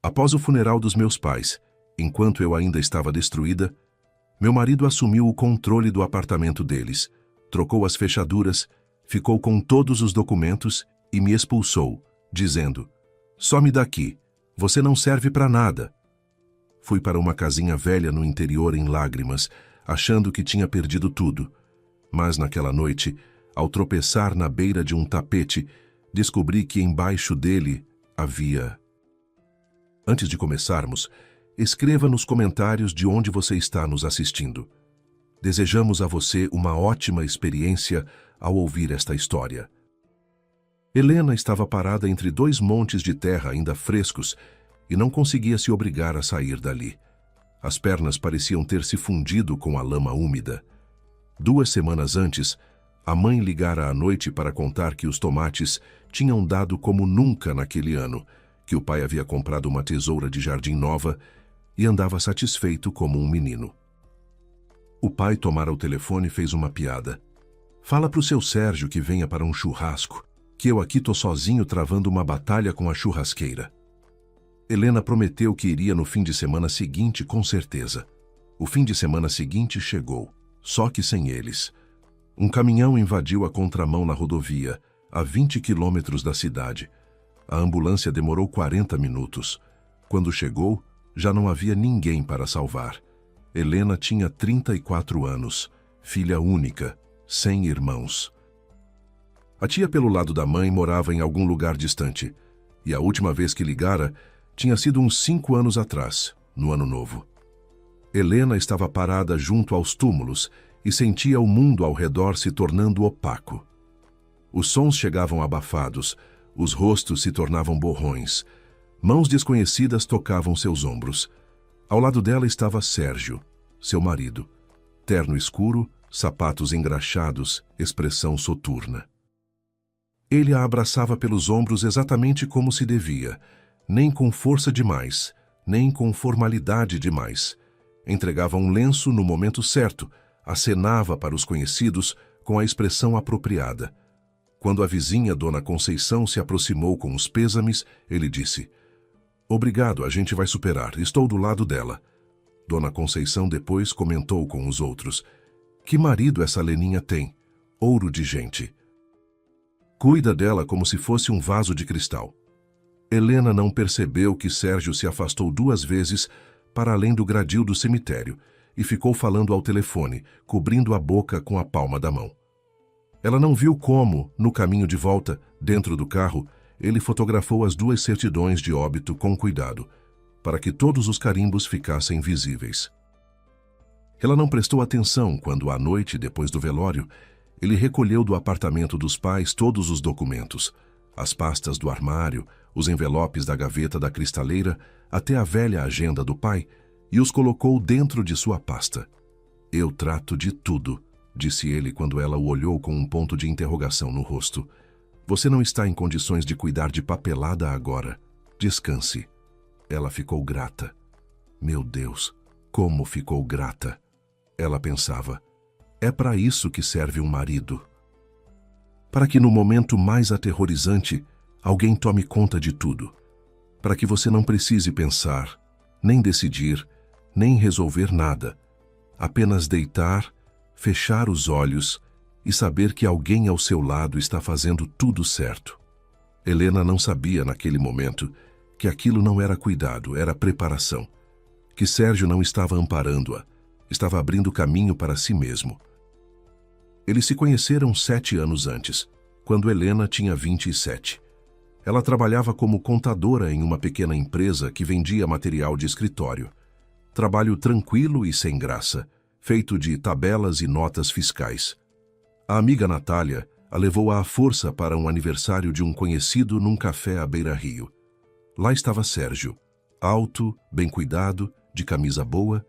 Após o funeral dos meus pais, enquanto eu ainda estava destruída, meu marido assumiu o controle do apartamento deles, trocou as fechaduras, ficou com todos os documentos e me expulsou, dizendo: "Some daqui, você não serve para nada." Fui para uma casinha velha no interior em lágrimas, achando que tinha perdido tudo. Mas naquela noite, ao tropeçar na beira de um tapete, descobri que embaixo dele havia... Antes de começarmos, escreva nos comentários de onde você está nos assistindo. Desejamos a você uma ótima experiência ao ouvir esta história. Helena estava parada entre dois montes de terra ainda frescos e não conseguia se obrigar a sair dali. As pernas pareciam ter se fundido com a lama úmida. 2 semanas antes, a mãe ligara à noite para contar que os tomates tinham dado como nunca naquele ano, que o pai havia comprado uma tesoura de jardim nova e andava satisfeito como um menino. O pai tomara o telefone e fez uma piada. "Fala pro seu Sérgio que venha para um churrasco, que eu aqui tô sozinho travando uma batalha com a churrasqueira." Helena prometeu que iria no fim de semana seguinte com certeza. O fim de semana seguinte chegou, só que sem eles. Um caminhão invadiu a contramão na rodovia, a 20 quilômetros da cidade. A ambulância demorou 40 minutos. Quando chegou, já não havia ninguém para salvar. Helena tinha 34 anos, filha única, sem irmãos. A tia pelo lado da mãe morava em algum lugar distante, e a última vez que ligara tinha sido uns 5 anos atrás, no Ano Novo. Helena estava parada junto aos túmulos e sentia o mundo ao redor se tornando opaco. Os sons chegavam abafados, os rostos se tornavam borrões. Mãos desconhecidas tocavam seus ombros. Ao lado dela estava Sérgio, seu marido. Terno escuro, sapatos engraxados, expressão soturna. Ele a abraçava pelos ombros exatamente como se devia, nem com força demais, nem com formalidade demais. Entregava um lenço no momento certo, acenava para os conhecidos com a expressão apropriada. Quando a vizinha Dona Conceição se aproximou com os pêsames, ele disse: "Obrigado, a gente vai superar, estou do lado dela." Dona Conceição depois comentou com os outros: "Que marido essa Leninha tem, ouro de gente. Cuida dela como se fosse um vaso de cristal." Helena não percebeu que Sérgio se afastou 2 vezes para além do gradil do cemitério e ficou falando ao telefone, cobrindo a boca com a palma da mão. Ela não viu como, no caminho de volta, dentro do carro, ele fotografou as 2 certidões de óbito com cuidado, para que todos os carimbos ficassem visíveis. Ela não prestou atenção quando, à noite, depois do velório, ele recolheu do apartamento dos pais todos os documentos, as pastas do armário, os envelopes da gaveta da cristaleira, até a velha agenda do pai, e os colocou dentro de sua pasta. "Eu trato de tudo", disse ele quando ela o olhou com um ponto de interrogação no rosto. "Você não está em condições de cuidar de papelada agora. Descanse." Ela ficou grata. Meu Deus, como ficou grata! Ela pensava: é para isso que serve um marido. Para que no momento mais aterrorizante, alguém tome conta de tudo. Para que você não precise pensar, nem decidir, nem resolver nada. Apenas deitar, fechar os olhos e saber que alguém ao seu lado está fazendo tudo certo. Helena não sabia naquele momento que aquilo não era cuidado, era preparação. Que Sérgio não estava amparando-a, estava abrindo caminho para si mesmo. Eles se conheceram 7 anos antes, quando Helena tinha 27. Ela trabalhava como contadora em uma pequena empresa que vendia material de escritório. Trabalho tranquilo e sem graça, feito de tabelas e notas fiscais. A amiga Natália a levou à força para um aniversário de um conhecido num café à beira-rio. Lá estava Sérgio, alto, bem cuidado, de camisa boa.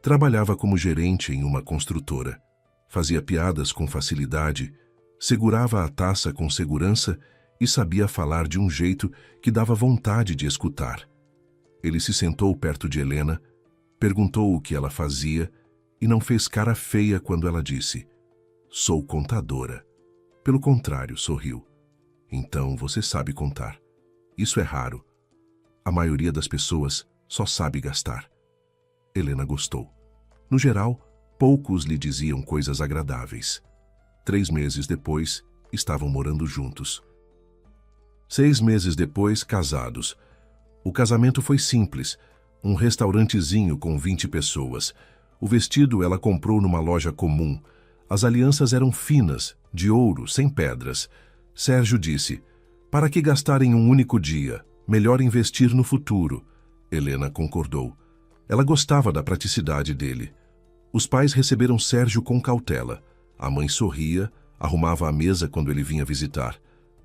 Trabalhava como gerente em uma construtora. Fazia piadas com facilidade, segurava a taça com segurança e sabia falar de um jeito que dava vontade de escutar. Ele se sentou perto de Helena, perguntou o que ela fazia e não fez cara feia quando ela disse: "Sou contadora." Pelo contrário, sorriu. "Então você sabe contar. Isso é raro." A maioria das pessoas só sabe gastar. Helena gostou. No geral, poucos lhe diziam coisas agradáveis. 3 meses depois, estavam morando juntos. 6 meses depois, casados. O casamento foi simples, um restaurantezinho com 20 pessoas. O vestido ela comprou numa loja comum. As alianças eram finas, de ouro, sem pedras. Sérgio disse: "Para que gastar em um único dia? Melhor investir no futuro." Helena concordou. Ela gostava da praticidade dele. Os pais receberam Sérgio com cautela. A mãe sorria, arrumava a mesa quando ele vinha visitar.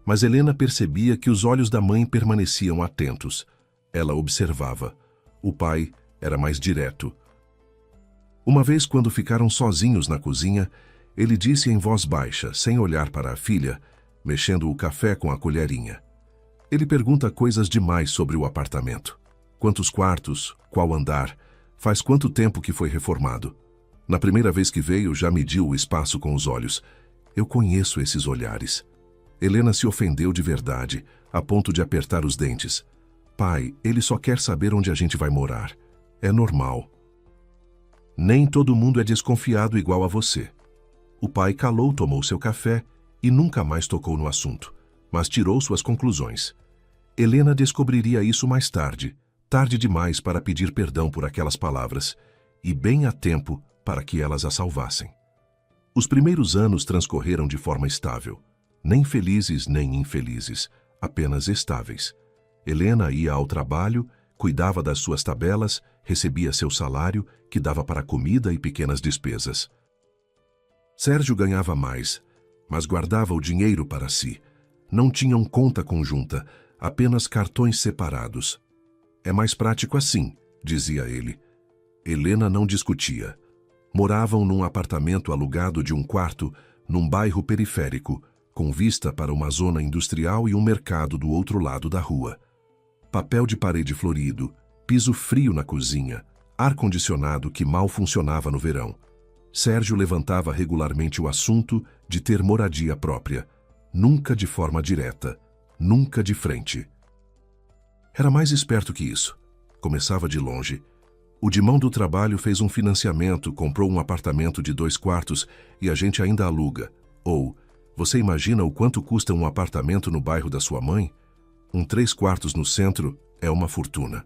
Mas Helena percebia que os olhos da mãe permaneciam atentos. Ela observava. O pai era mais direto. Uma vez, quando ficaram sozinhos na cozinha, ele disse em voz baixa, sem olhar para a filha, mexendo o café com a colherinha: "Ele pergunta coisas demais sobre o apartamento. Quantos quartos? Qual andar? Faz quanto tempo que foi reformado? Na primeira vez que veio, já mediu o espaço com os olhos. Eu conheço esses olhares." Helena se ofendeu de verdade, a ponto de apertar os dentes. "Pai, ele só quer saber onde a gente vai morar. É normal." "Nem todo mundo é desconfiado igual a você." O pai calou, tomou seu café e nunca mais tocou no assunto, mas tirou suas conclusões. Helena descobriria isso mais tarde, tarde demais para pedir perdão por aquelas palavras, e bem a tempo para que elas a salvassem. Os primeiros anos transcorreram de forma estável, nem felizes nem infelizes, apenas estáveis. Helena ia ao trabalho, cuidava das suas tabelas, recebia seu salário, que dava para comida e pequenas despesas. Sérgio ganhava mais, mas guardava o dinheiro para si. Não tinham conta conjunta, apenas cartões separados. "É mais prático assim", dizia ele. Helena não discutia. Moravam num apartamento alugado de um quarto, num bairro periférico, com vista para uma zona industrial e um mercado do outro lado da rua. Papel de parede florido, piso frio na cozinha, ar-condicionado que mal funcionava no verão. Sérgio levantava regularmente o assunto de ter moradia própria, nunca de forma direta, nunca de frente. Era mais esperto que isso. Começava de longe. O Dimão do trabalho fez um financiamento, comprou um apartamento de 2 quartos e a gente ainda aluga. Ou, você imagina o quanto custa um apartamento no bairro da sua mãe? Um 3 quartos no centro é uma fortuna.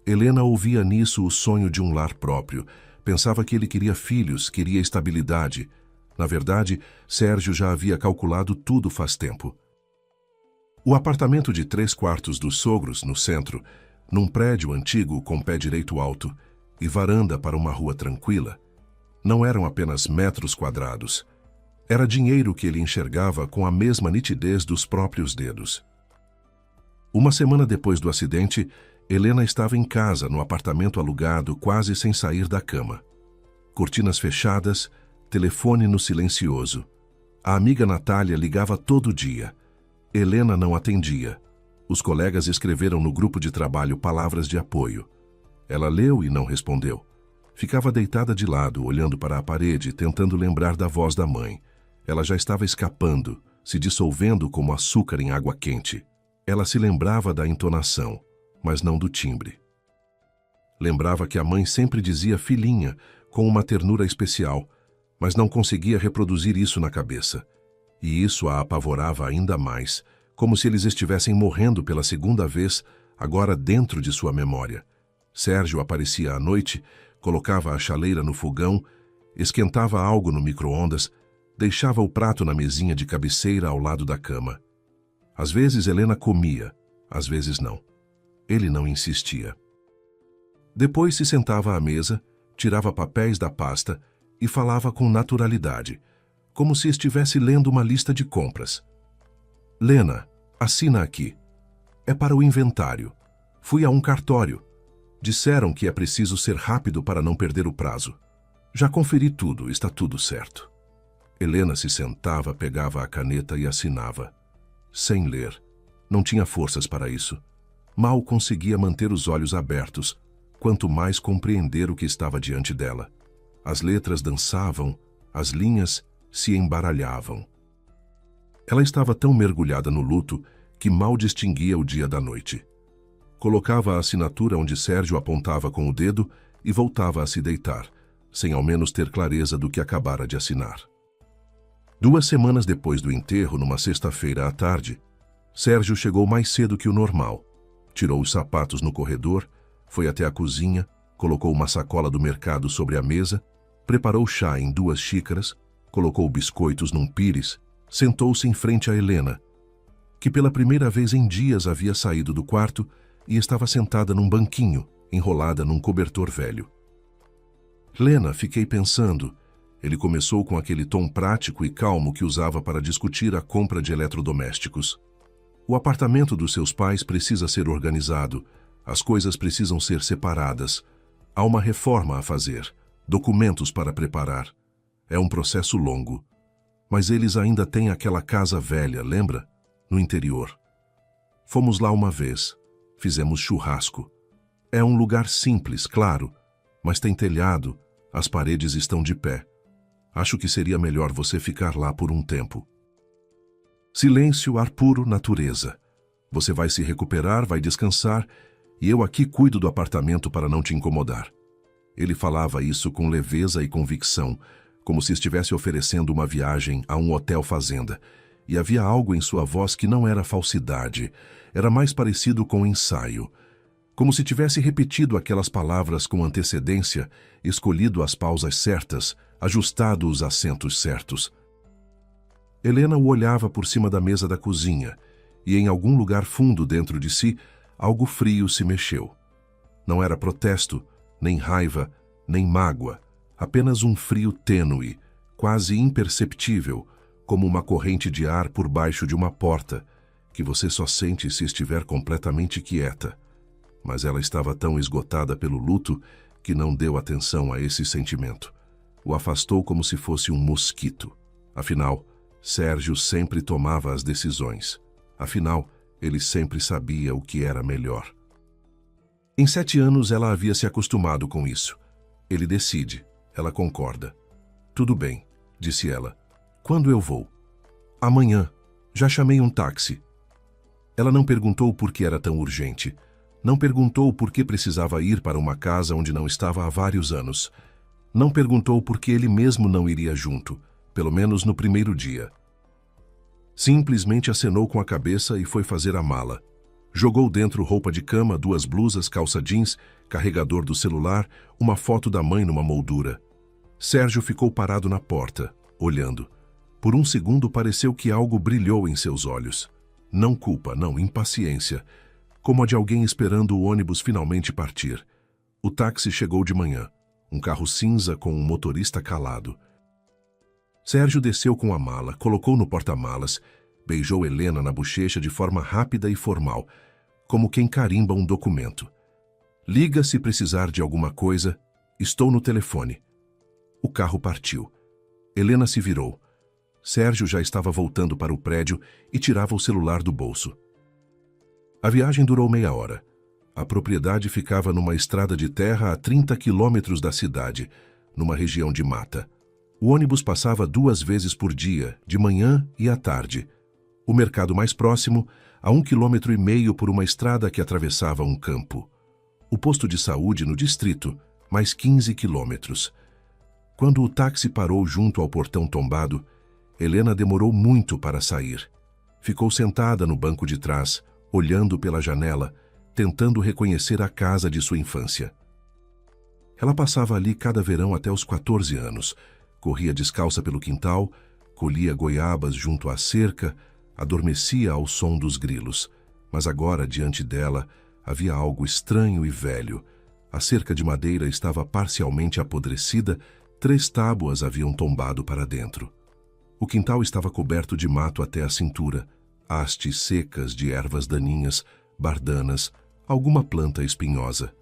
Helena ouvia nisso o sonho de um lar próprio. Pensava que ele queria filhos, queria estabilidade. Na verdade, Sérgio já havia calculado tudo faz tempo. O apartamento de 3 quartos dos sogros, no centro, num prédio antigo com pé direito alto e varanda para uma rua tranquila, não eram apenas metros quadrados. Era dinheiro que ele enxergava com a mesma nitidez dos próprios dedos. Uma semana depois do acidente, Helena estava em casa, no apartamento alugado, quase sem sair da cama. Cortinas fechadas, telefone no silencioso. A amiga Natália ligava todo dia. Helena não atendia. Os colegas escreveram no grupo de trabalho palavras de apoio. Ela leu e não respondeu. Ficava deitada de lado, olhando para a parede, tentando lembrar da voz da mãe. Ela já estava escapando, se dissolvendo como açúcar em água quente. Ela se lembrava da entonação, mas não do timbre. Lembrava que a mãe sempre dizia filhinha, com uma ternura especial, mas não conseguia reproduzir isso na cabeça. E isso a apavorava ainda mais, como se eles estivessem morrendo pela segunda vez, agora dentro de sua memória. Sérgio aparecia à noite, colocava a chaleira no fogão, esquentava algo no micro-ondas, deixava o prato na mesinha de cabeceira ao lado da cama. Às vezes Helena comia, às vezes não. Ele não insistia. Depois se sentava à mesa, tirava papéis da pasta e falava com naturalidade, como se estivesse lendo uma lista de compras. "Lena, assina aqui. É para o inventário. Fui a um cartório. Disseram que é preciso ser rápido para não perder o prazo. Já conferi tudo, está tudo certo." Helena se sentava, pegava a caneta e assinava. Sem ler. Não tinha forças para isso. Mal conseguia manter os olhos abertos, quanto mais compreender o que estava diante dela. As letras dançavam, as linhas se embaralhavam. Ela estava tão mergulhada no luto que mal distinguia o dia da noite. Colocava a assinatura onde Sérgio apontava com o dedo e voltava a se deitar, sem ao menos ter clareza do que acabara de assinar. 2 semanas depois do enterro, numa sexta-feira à tarde, Sérgio chegou mais cedo que o normal. Tirou os sapatos no corredor, foi até a cozinha, colocou uma sacola do mercado sobre a mesa, preparou chá em 2 xícaras, colocou biscoitos num pires, sentou-se em frente a Helena, que pela primeira vez em dias havia saído do quarto e estava sentada num banquinho, enrolada num cobertor velho. Helena, fiquei pensando. Ele começou com aquele tom prático e calmo que usava para discutir a compra de eletrodomésticos. O apartamento dos seus pais precisa ser organizado, as coisas precisam ser separadas. Há uma reforma a fazer, documentos para preparar. É um processo longo. Mas eles ainda têm aquela casa velha, lembra? No interior. Fomos lá uma vez, fizemos churrasco. É um lugar simples, claro, mas tem telhado, as paredes estão de pé. Acho que seria melhor você ficar lá por um tempo. Silêncio, ar puro, natureza. Você vai se recuperar, vai descansar, e eu aqui cuido do apartamento para não te incomodar. Ele falava isso com leveza e convicção, como se estivesse oferecendo uma viagem a um hotel fazenda, e havia algo em sua voz que não era falsidade, era mais parecido com ensaio, como se tivesse repetido aquelas palavras com antecedência, escolhido as pausas certas, ajustado os acentos certos. Helena o olhava por cima da mesa da cozinha, e em algum lugar fundo dentro de si, algo frio se mexeu. Não era protesto, nem raiva, nem mágoa, apenas um frio tênue, quase imperceptível, como uma corrente de ar por baixo de uma porta, que você só sente se estiver completamente quieta. Mas ela estava tão esgotada pelo luto que não deu atenção a esse sentimento. O afastou como se fosse um mosquito. Afinal, Sérgio sempre tomava as decisões. Afinal, ele sempre sabia o que era melhor. Em 7 anos, ela havia se acostumado com isso. Ele decide, ela concorda. Tudo bem, disse ela. Quando eu vou? Amanhã. Já chamei um táxi. Ela não perguntou por que era tão urgente. Não perguntou por que precisava ir para uma casa onde não estava há vários anos. Não perguntou por que ele mesmo não iria junto, pelo menos no primeiro dia. Simplesmente acenou com a cabeça e foi fazer a mala. Jogou dentro roupa de cama, 2 blusas, calça jeans, carregador do celular, uma foto da mãe numa moldura. Sérgio ficou parado na porta, olhando. Por um segundo pareceu que algo brilhou em seus olhos. Não culpa, não, impaciência. Como a de alguém esperando o ônibus finalmente partir. O táxi chegou de manhã. Um carro cinza com um motorista calado. Sérgio desceu com a mala, colocou no porta-malas, beijou Helena na bochecha de forma rápida e formal, como quem carimba um documento. Liga se precisar de alguma coisa, estou no telefone. O carro partiu. Helena se virou. Sérgio já estava voltando para o prédio e tirava o celular do bolso. A viagem durou meia hora. A propriedade ficava numa estrada de terra a 30 quilômetros da cidade, numa região de mata. O ônibus passava 2 vezes por dia, de manhã e à tarde. O mercado mais próximo, a 1,5 km por uma estrada que atravessava um campo. O posto de saúde no distrito, mais 15 quilômetros. Quando o táxi parou junto ao portão tombado, Helena demorou muito para sair. Ficou sentada no banco de trás, olhando pela janela, tentando reconhecer a casa de sua infância. Ela passava ali cada verão até os 14 anos, corria descalça pelo quintal, colhia goiabas junto à cerca, adormecia ao som dos grilos. Mas agora, diante dela, havia algo estranho e velho. A cerca de madeira estava parcialmente apodrecida, 3 tábuas haviam tombado para dentro. O quintal estava coberto de mato até a cintura, hastes secas de ervas daninhas, bardanas, alguma planta espinhosa.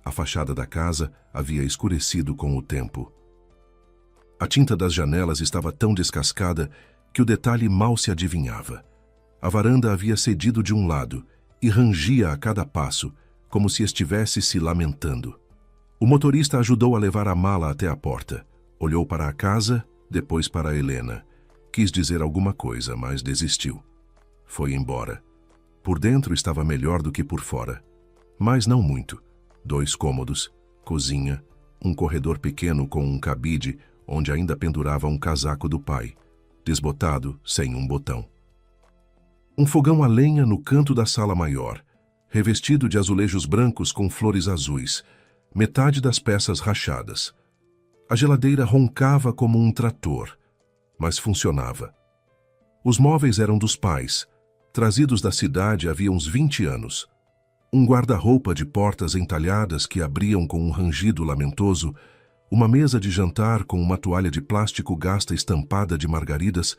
A fachada da casa havia escurecido com o tempo. A tinta das janelas estava tão descascada que o detalhe mal se adivinhava. A varanda havia cedido de um lado e rangia a cada passo, como se estivesse se lamentando. O motorista ajudou a levar a mala até a porta. Olhou para a casa, depois para Helena. Quis dizer alguma coisa, mas desistiu. Foi embora. Por dentro estava melhor do que por fora. Mas não muito. 2 cômodos, cozinha, um corredor pequeno com um cabide onde ainda pendurava um casaco do pai, desbotado, sem um botão. Um fogão a lenha no canto da sala maior, revestido de azulejos brancos com flores azuis, metade das peças rachadas. A geladeira roncava como um trator, mas funcionava. Os móveis eram dos pais, trazidos da cidade havia uns 20 anos. Um guarda-roupa de portas entalhadas que abriam com um rangido lamentoso, uma mesa de jantar com uma toalha de plástico gasta estampada de margaridas,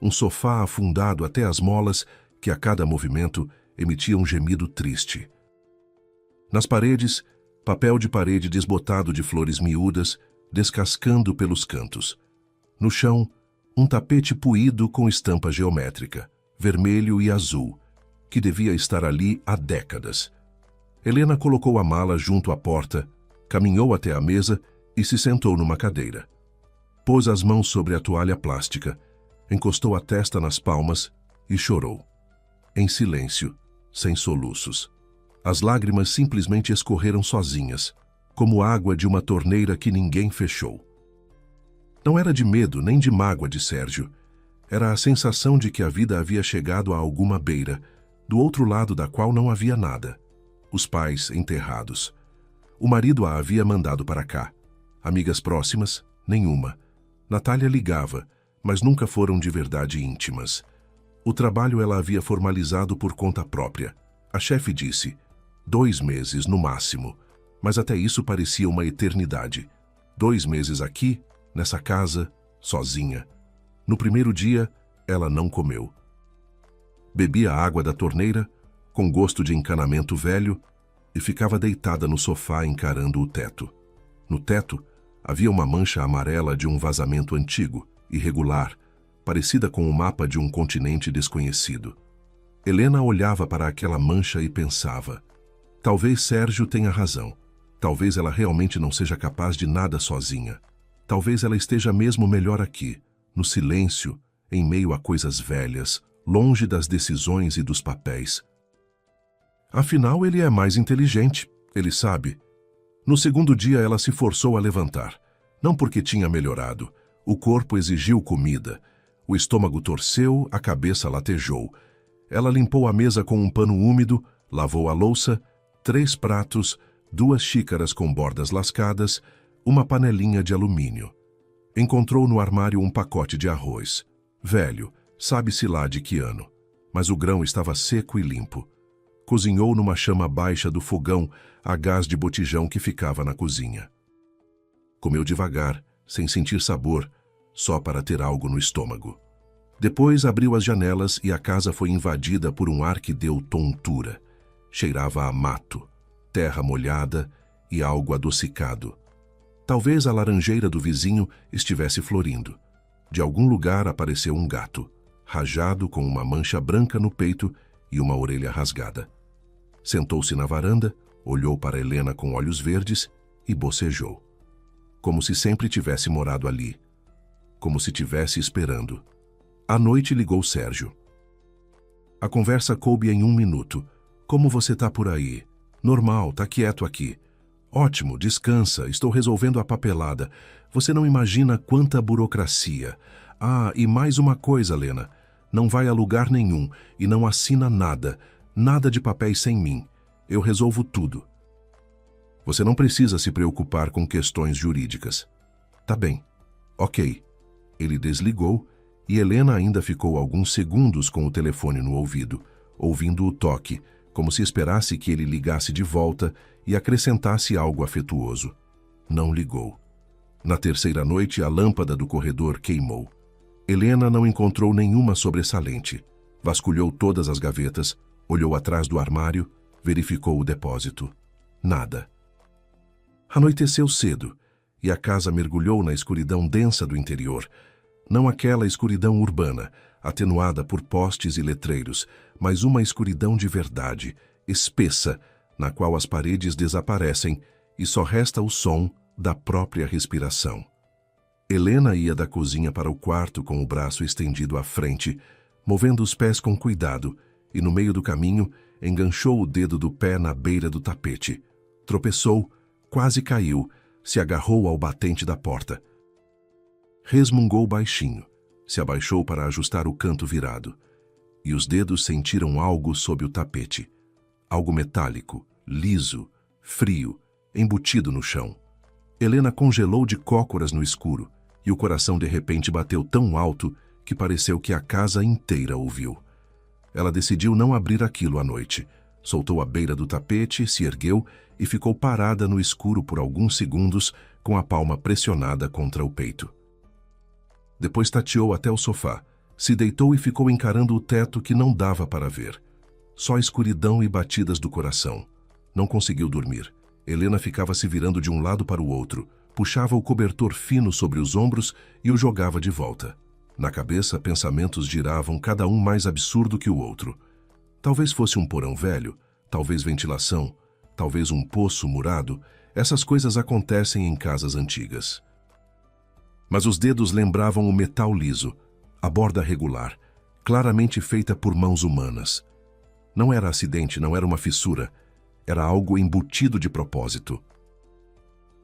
um sofá afundado até as molas que a cada movimento emitia um gemido triste. Nas paredes, papel de parede desbotado de flores miúdas, descascando pelos cantos. No chão, um tapete puído com estampa geométrica, vermelho e azul, que devia estar ali há décadas. Helena colocou a mala junto à porta, caminhou até a mesa e se sentou numa cadeira. Pôs as mãos sobre a toalha plástica, encostou a testa nas palmas e chorou. Em silêncio, sem soluços. As lágrimas simplesmente escorreram sozinhas, como água de uma torneira que ninguém fechou. Não era de medo nem de mágoa de Sérgio. Era a sensação de que a vida havia chegado a alguma beira, do outro lado da qual não havia nada. Os pais enterrados. O marido a havia mandado para cá. Amigas próximas? Nenhuma. Natália ligava, mas nunca foram de verdade íntimas. O trabalho ela havia formalizado por conta própria. A chefe disse, 2 meses no máximo, mas até isso parecia uma eternidade. 2 meses aqui, nessa casa, sozinha. No primeiro dia, ela não comeu. Bebia a água da torneira, com gosto de encanamento velho, e ficava deitada no sofá encarando o teto. No teto, havia uma mancha amarela de um vazamento antigo, irregular, parecida com o mapa de um continente desconhecido. Helena olhava para aquela mancha e pensava, talvez Sérgio tenha razão. Talvez ela realmente não seja capaz de nada sozinha. Talvez ela esteja mesmo melhor aqui, no silêncio, em meio a coisas velhas, longe das decisões e dos papéis. Afinal, ele é mais inteligente, ele sabe. No segundo dia, ela se forçou a levantar. Não porque tinha melhorado. O corpo exigiu comida. O estômago torceu, a cabeça latejou. Ela limpou a mesa com um pano úmido, lavou a louça, 3 pratos, 2 xícaras com bordas lascadas, uma panelinha de alumínio. Encontrou no armário um pacote de arroz. Velho, sabe-se lá de que ano. Mas o grão estava seco e limpo. Cozinhou numa chama baixa do fogão a gás de botijão que ficava na cozinha. Comeu devagar, sem sentir sabor, só para ter algo no estômago. Depois abriu as janelas e a casa foi invadida por um ar que deu tontura. Cheirava a mato, terra molhada e algo adocicado. Talvez a laranjeira do vizinho estivesse florindo. De algum lugar apareceu um gato, rajado com uma mancha branca no peito e uma orelha rasgada. Sentou-se na varanda, olhou para Helena com olhos verdes e bocejou. Como se sempre tivesse morado ali. Como se tivesse esperando. À noite ligou Sérgio. A conversa coube em 1 minuto. Como você tá por aí? Normal, tá quieto aqui. Ótimo, descansa, estou resolvendo a papelada. Você não imagina quanta burocracia. Ah, e mais uma coisa, Lena. Não vai a lugar nenhum e não assina nada. Nada de papéis sem mim. Eu resolvo tudo. Você não precisa se preocupar com questões jurídicas. Tá bem. Ok. Ele desligou e Helena ainda ficou alguns segundos com o telefone no ouvido, ouvindo o toque, como se esperasse que ele ligasse de volta e acrescentasse algo afetuoso. Não ligou. Na terceira noite, a lâmpada do corredor queimou. Helena não encontrou nenhuma sobressalente. Vasculhou todas as gavetas, olhou atrás do armário, verificou o depósito. Nada. Anoiteceu cedo, e a casa mergulhou na escuridão densa do interior. Não aquela escuridão urbana, atenuada por postes e letreiros, mas uma escuridão de verdade, espessa, na qual as paredes desaparecem e só resta o som da própria respiração. Helena ia da cozinha para o quarto com o braço estendido à frente, movendo os pés com cuidado, e no meio do caminho enganchou o dedo do pé na beira do tapete. Tropeçou, quase caiu, se agarrou ao batente da porta. Resmungou baixinho, se abaixou para ajustar o canto virado. E os dedos sentiram algo sob o tapete. Algo metálico, liso, frio, embutido no chão. Helena congelou de cócoras no escuro, e o coração de repente bateu tão alto que pareceu que a casa inteira ouviu. Ela decidiu não abrir aquilo à noite. Soltou a beira do tapete, se ergueu e ficou parada no escuro por alguns segundos, com a palma pressionada contra o peito. Depois tateou até o sofá, se deitou e ficou encarando o teto que não dava para ver. Só escuridão e batidas do coração. Não conseguiu dormir. Helena ficava se virando de um lado para o outro, puxava o cobertor fino sobre os ombros e o jogava de volta. Na cabeça, pensamentos giravam, cada um mais absurdo que o outro. Talvez fosse um porão velho, talvez ventilação, talvez um poço murado. Essas coisas acontecem em casas antigas. Mas os dedos lembravam o metal liso, a borda regular, claramente feita por mãos humanas. Não era acidente, não era uma fissura. Era algo embutido de propósito.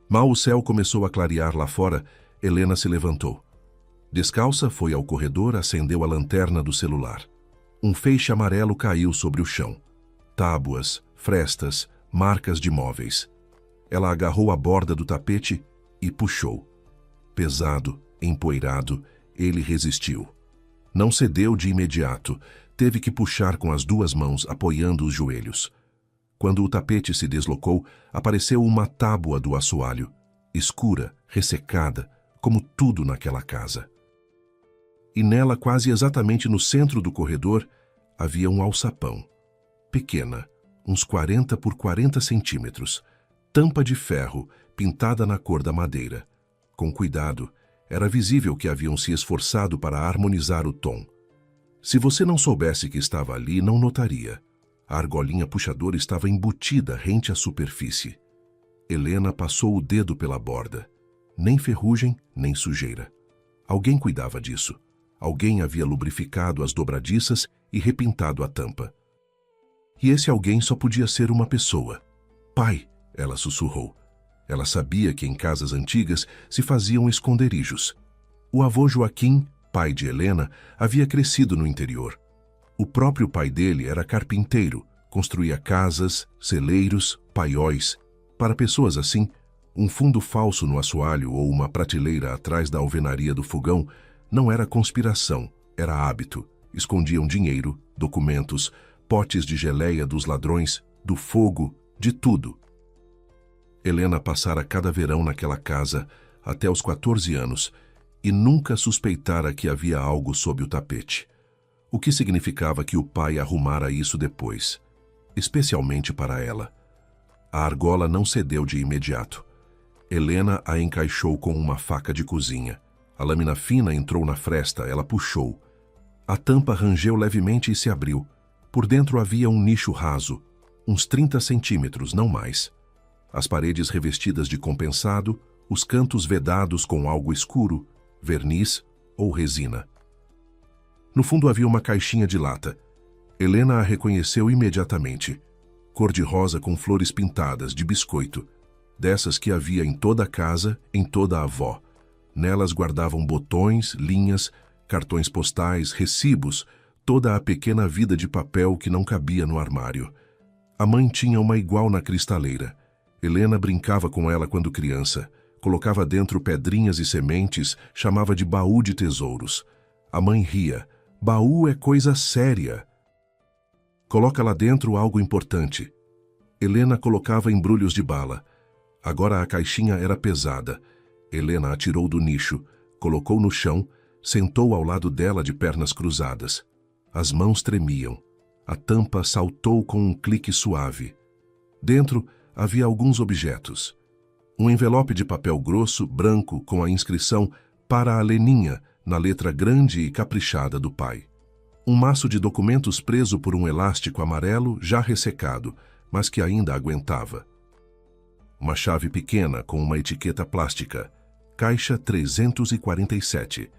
Mal o céu começou a clarear lá fora, Helena se levantou. Descalça, foi ao corredor, acendeu a lanterna do celular. Um feixe amarelo caiu sobre o chão. Tábuas, frestas, marcas de móveis. Ela agarrou a borda do tapete e puxou. Pesado, empoeirado, ele resistiu. Não cedeu de imediato, teve que puxar com as duas mãos, apoiando os joelhos. Quando o tapete se deslocou, apareceu uma tábua do assoalho, escura, ressecada, como tudo naquela casa. E nela, quase exatamente no centro do corredor, havia um alçapão. Pequena, uns 40 por 40 centímetros, tampa de ferro, pintada na cor da madeira. Com cuidado, era visível que haviam se esforçado para harmonizar o tom. Se você não soubesse que estava ali, não notaria. A argolinha puxadora estava embutida rente à superfície. Helena passou o dedo pela borda. Nem ferrugem, nem sujeira. Alguém cuidava disso. Alguém havia lubrificado as dobradiças e repintado a tampa. E esse alguém só podia ser uma pessoa. Pai, ela sussurrou. Ela sabia que em casas antigas se faziam esconderijos. O avô Joaquim, pai de Helena, havia crescido no interior. O próprio pai dele era carpinteiro, construía casas, celeiros, paióis. Para pessoas assim, um fundo falso no assoalho ou uma prateleira atrás da alvenaria do fogão não era conspiração, era hábito. Escondiam dinheiro, documentos, potes de geleia dos ladrões, do fogo, de tudo. Helena passara cada verão naquela casa até os 14 anos e nunca suspeitara que havia algo sob o tapete. O que significava que o pai arrumara isso depois, especialmente para ela. A argola não cedeu de imediato. Helena a encaixou com uma faca de cozinha. A lâmina fina entrou na fresta, ela puxou. A tampa rangeu levemente e se abriu. Por dentro havia um nicho raso, uns 30 centímetros, não mais. As paredes revestidas de compensado, os cantos vedados com algo escuro, verniz ou resina. No fundo havia uma caixinha de lata. Helena a reconheceu imediatamente. Cor-de-rosa com flores pintadas, de biscoito. Dessas que havia em toda a casa, em toda a avó. Nelas guardavam botões, linhas, cartões postais, recibos, toda a pequena vida de papel que não cabia no armário. A mãe tinha uma igual na cristaleira. Helena brincava com ela quando criança. Colocava dentro pedrinhas e sementes, chamava de baú de tesouros. A mãe ria. Baú é coisa séria. Coloca lá dentro algo importante. Helena colocava embrulhos de bala. Agora a caixinha era pesada. Helena a tirou do nicho, colocou no chão, sentou ao lado dela de pernas cruzadas. As mãos tremiam. A tampa saltou com um clique suave. Dentro havia alguns objetos. Um envelope de papel grosso, branco, com a inscrição "Para a Leninha", na letra grande e caprichada do pai. Um maço de documentos preso por um elástico amarelo já ressecado, mas que ainda aguentava. Uma chave pequena com uma etiqueta plástica. Caixa 347.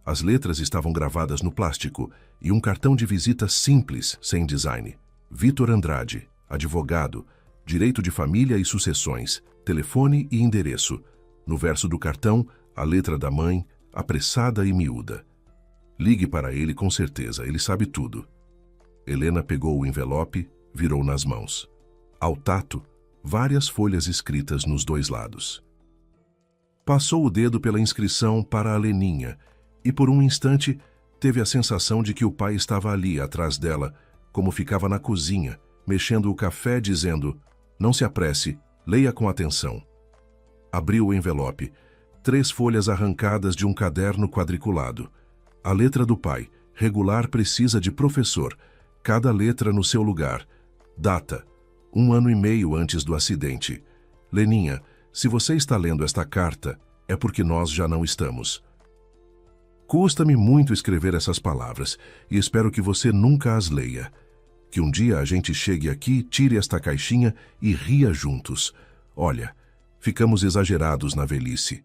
As letras estavam gravadas no plástico e um cartão de visita simples, sem design. Vitor Andrade, advogado, direito de família e sucessões, telefone e endereço. No verso do cartão, a letra da mãe, apressada e miúda. Ligue para ele com certeza, ele sabe tudo. Helena pegou o envelope, virou nas mãos. Ao tato, várias folhas escritas nos dois lados. Passou o dedo pela inscrição para a Leninha e por um instante teve a sensação de que o pai estava ali atrás dela, como ficava na cozinha, mexendo o café, dizendo: "Não se apresse, leia com atenção." Abriu o envelope. 3 folhas arrancadas de um caderno quadriculado. A letra do pai, regular, precisa de professor, cada letra no seu lugar. Data: 1 ano e meio antes do acidente. Leninha, se você está lendo esta carta, é porque nós já não estamos. Custa-me muito escrever essas palavras e espero que você nunca as leia. Que um dia a gente chegue aqui, tire esta caixinha e ria juntos. Olha, ficamos exagerados na velhice.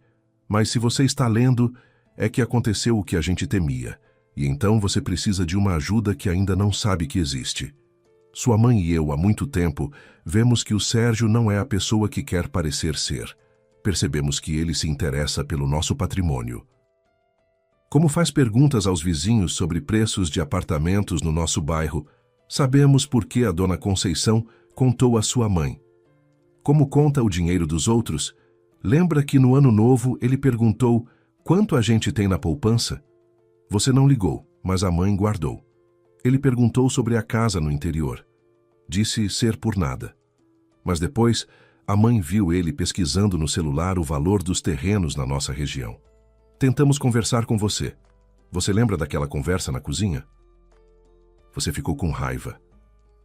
Mas se você está lendo, é que aconteceu o que a gente temia. E então você precisa de uma ajuda que ainda não sabe que existe. Sua mãe e eu, há muito tempo, vemos que o Sérgio não é a pessoa que quer parecer ser. Percebemos que ele se interessa pelo nosso patrimônio. Como faz perguntas aos vizinhos sobre preços de apartamentos no nosso bairro, sabemos por que a dona Conceição contou à sua mãe. Como conta o dinheiro dos outros, lembra que no ano novo ele perguntou quanto a gente tem na poupança? Você não ligou, mas a mãe guardou. Ele perguntou sobre a casa no interior. Disse ser por nada. Mas depois, a mãe viu ele pesquisando no celular o valor dos terrenos na nossa região. Tentamos conversar com você. Você lembra daquela conversa na cozinha? Você ficou com raiva.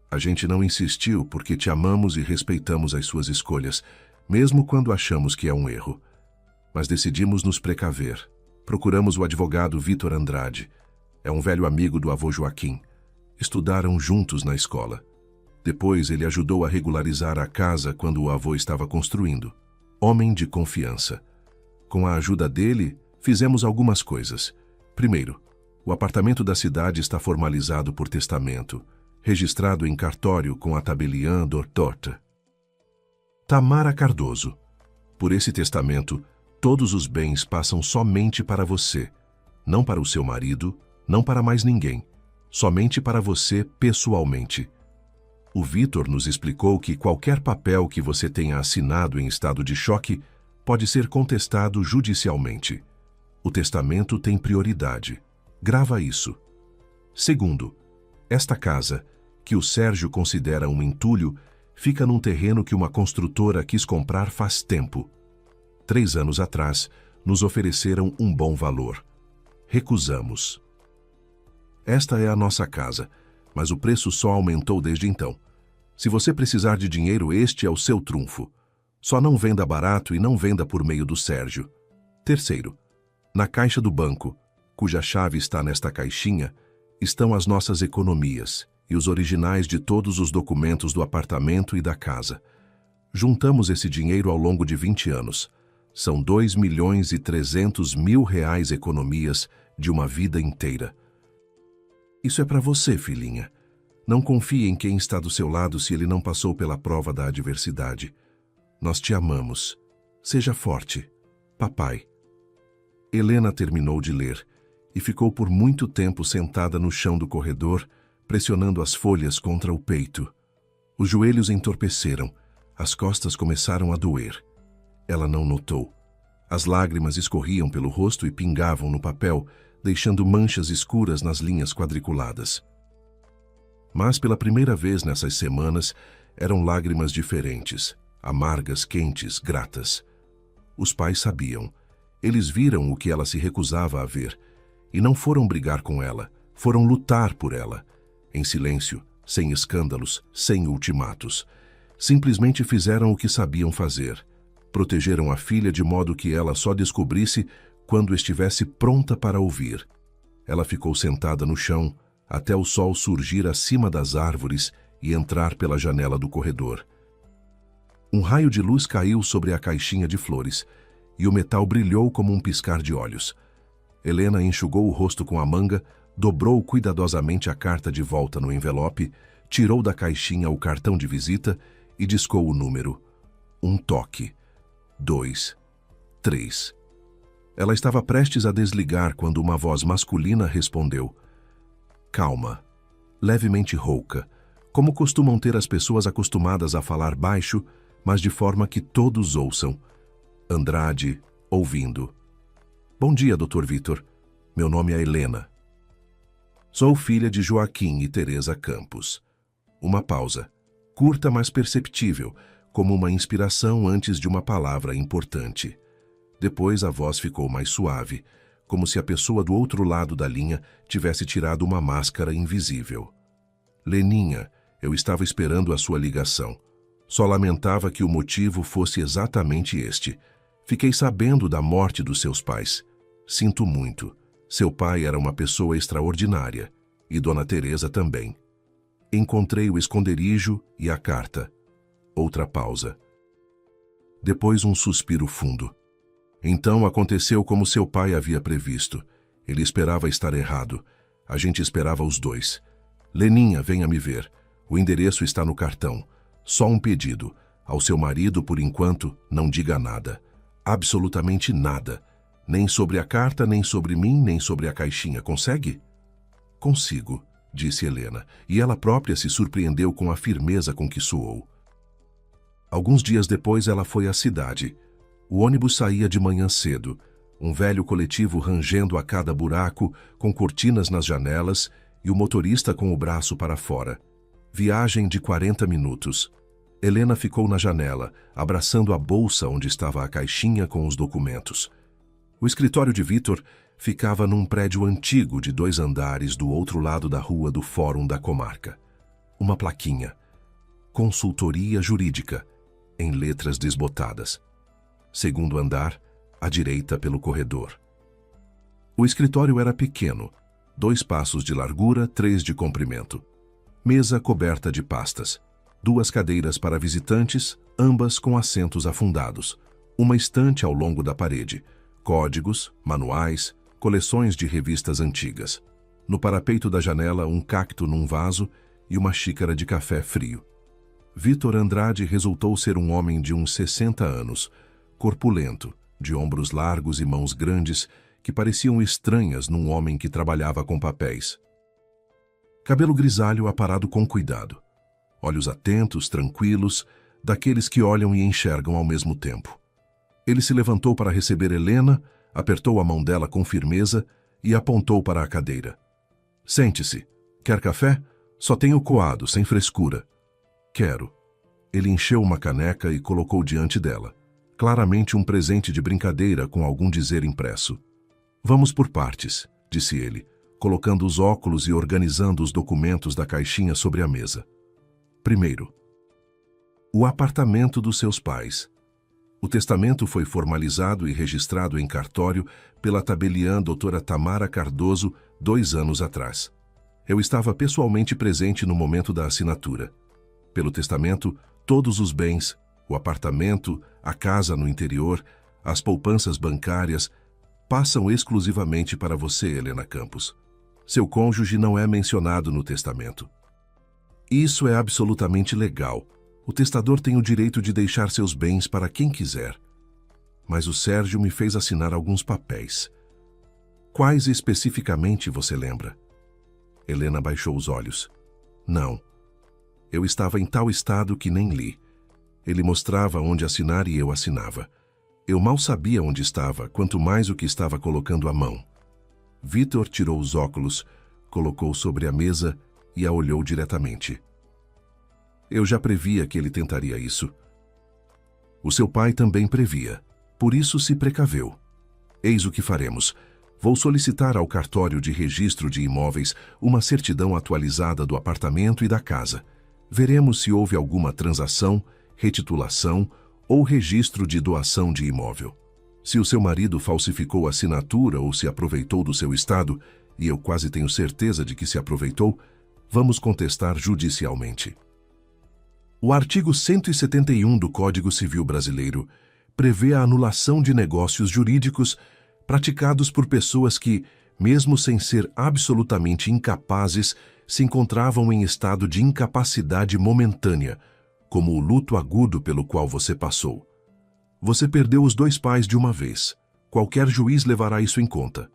A gente não insistiu porque te amamos e respeitamos as suas escolhas, mesmo quando achamos que é um erro. Mas decidimos nos precaver. Procuramos o advogado Vitor Andrade. É um velho amigo do avô Joaquim. Estudaram juntos na escola. Depois ele ajudou a regularizar a casa quando o avô estava construindo. Homem de confiança. Com a ajuda dele, fizemos algumas coisas. Primeiro, o apartamento da cidade está formalizado por testamento, registrado em cartório com a tabeliã Dortorta. Tamara Cardoso. Por esse testamento, todos os bens passam somente para você, não para o seu marido, não para mais ninguém, somente para você pessoalmente. O Vitor nos explicou que qualquer papel que você tenha assinado em estado de choque pode ser contestado judicialmente. O testamento tem prioridade. Grava isso. Segundo, esta casa, que o Sérgio considera um entulho, fica num terreno que uma construtora quis comprar faz tempo. 3 anos atrás, nos ofereceram um bom valor. Recusamos. Esta é a nossa casa, mas o preço só aumentou desde então. Se você precisar de dinheiro, este é o seu trunfo. Só não venda barato e não venda por meio do Sérgio. Terceiro, na caixa do banco, cuja chave está nesta caixinha, estão as nossas economias e os originais de todos os documentos do apartamento e da casa. Juntamos esse dinheiro ao longo de 20 anos. São 2.300.000 reais economias de uma vida inteira. Isso é para você, filhinha. Não confie em quem está do seu lado se ele não passou pela prova da adversidade. Nós te amamos. Seja forte. Papai. Helena terminou de ler e ficou por muito tempo sentada no chão do corredor, pressionando as folhas contra o peito. Os joelhos entorpeceram, as costas começaram a doer. Ela não notou. As lágrimas escorriam pelo rosto e pingavam no papel, deixando manchas escuras nas linhas quadriculadas. Mas pela primeira vez nessas semanas, eram lágrimas diferentes, amargas, quentes, gratas. Os pais sabiam. Eles viram o que ela se recusava a ver, e não foram brigar com ela, foram lutar por ela, em silêncio, sem escândalos, sem ultimatos. Simplesmente fizeram o que sabiam fazer. Protegeram a filha de modo que ela só descobrisse quando estivesse pronta para ouvir. Ela ficou sentada no chão, até o sol surgir acima das árvores e entrar pela janela do corredor. Um raio de luz caiu sobre a caixinha de flores, e o metal brilhou como um piscar de olhos. Helena enxugou o rosto com a manga, dobrou cuidadosamente a carta de volta no envelope, tirou da caixinha o cartão de visita e discou o número. Um toque. 2, 3. Ela estava prestes a desligar quando uma voz masculina respondeu. Calma, levemente rouca, como costumam ter as pessoas acostumadas a falar baixo, mas de forma que todos ouçam. Andrade, ouvindo. Bom dia, Dr. Vitor. Meu nome é Helena. Sou filha de Joaquim e Teresa Campos. Uma pausa, curta mas perceptível, como uma inspiração antes de uma palavra importante. Depois a voz ficou mais suave, como se a pessoa do outro lado da linha tivesse tirado uma máscara invisível. Leninha, eu estava esperando a sua ligação. Só lamentava que o motivo fosse exatamente este. Fiquei sabendo da morte dos seus pais. Sinto muito. Seu pai era uma pessoa extraordinária, e Dona Teresa também. Encontrei o esconderijo e a carta. Outra pausa. Depois um suspiro fundo. Então aconteceu como seu pai havia previsto. Ele esperava estar errado. A gente esperava os dois. Leninha, venha me ver. O endereço está no cartão. Só um pedido. Ao seu marido, por enquanto, não diga nada. Absolutamente nada. Nem sobre a carta, nem sobre mim, nem sobre a caixinha. Consegue? Consigo, disse Helena, e ela própria se surpreendeu com a firmeza com que soou. Alguns dias depois ela foi à cidade. O ônibus saía de manhã cedo, um velho coletivo rangendo a cada buraco, com cortinas nas janelas e o motorista com o braço para fora. Viagem de 40 minutos. Helena ficou na janela, abraçando a bolsa onde estava a caixinha com os documentos. O escritório de Vitor ficava num prédio antigo de 2 andares do outro lado da rua do Fórum da Comarca. Uma plaquinha. Consultoria Jurídica, em letras desbotadas. Segundo andar, à direita pelo corredor. O escritório era pequeno, 2 passos de largura, 3 de comprimento. Mesa coberta de pastas. 2 cadeiras para visitantes, ambas com assentos afundados. Uma estante ao longo da parede. Códigos, manuais, coleções de revistas antigas. No parapeito da janela, um cacto num vaso e uma xícara de café frio. Vitor Andrade resultou ser um homem de uns 60 anos, corpulento, de ombros largos e mãos grandes, que pareciam estranhas num homem que trabalhava com papéis. Cabelo grisalho aparado com cuidado. Olhos atentos, tranquilos, daqueles que olham e enxergam ao mesmo tempo. Ele se levantou para receber Helena, apertou a mão dela com firmeza e apontou para a cadeira. Sente-se. Quer café? Só tenho coado, sem frescura. Quero. Ele encheu uma caneca e colocou diante dela. Claramente um presente de brincadeira com algum dizer impresso. Vamos por partes, disse ele, colocando os óculos e organizando os documentos da caixinha sobre a mesa. Primeiro, o apartamento dos seus pais. O testamento foi formalizado e registrado em cartório pela tabeliã doutora Tamara Cardoso 2 anos atrás. Eu estava pessoalmente presente no momento da assinatura. Pelo testamento, todos os bens, o apartamento, a casa no interior, as poupanças bancárias, passam exclusivamente para você, Helena Campos. Seu cônjuge não é mencionado no testamento. Isso é absolutamente legal. O testador tem o direito de deixar seus bens para quem quiser. Mas o Sérgio me fez assinar alguns papéis. Quais especificamente você lembra? Helena baixou os olhos. Não. Eu estava em tal estado que nem li. Ele mostrava onde assinar e eu assinava. Eu mal sabia onde estava, quanto mais o que estava colocando à mão. Vitor tirou os óculos, colocou sobre a mesa e a olhou diretamente. Eu já previa que ele tentaria isso. O seu pai também previa. Por isso se precaveu. Eis o que faremos. Vou solicitar ao cartório de registro de imóveis uma certidão atualizada do apartamento e da casa. Veremos se houve alguma transação, retitulação ou registro de doação de imóvel. Se o seu marido falsificou a assinatura ou se aproveitou do seu estado, e eu quase tenho certeza de que se aproveitou, vamos contestar judicialmente. O artigo 171 do Código Civil Brasileiro prevê a anulação de negócios jurídicos praticados por pessoas que, mesmo sem ser absolutamente incapazes, se encontravam em estado de incapacidade momentânea, como o luto agudo pelo qual você passou. Você perdeu os 2 pais de uma vez. Qualquer juiz levará isso em conta.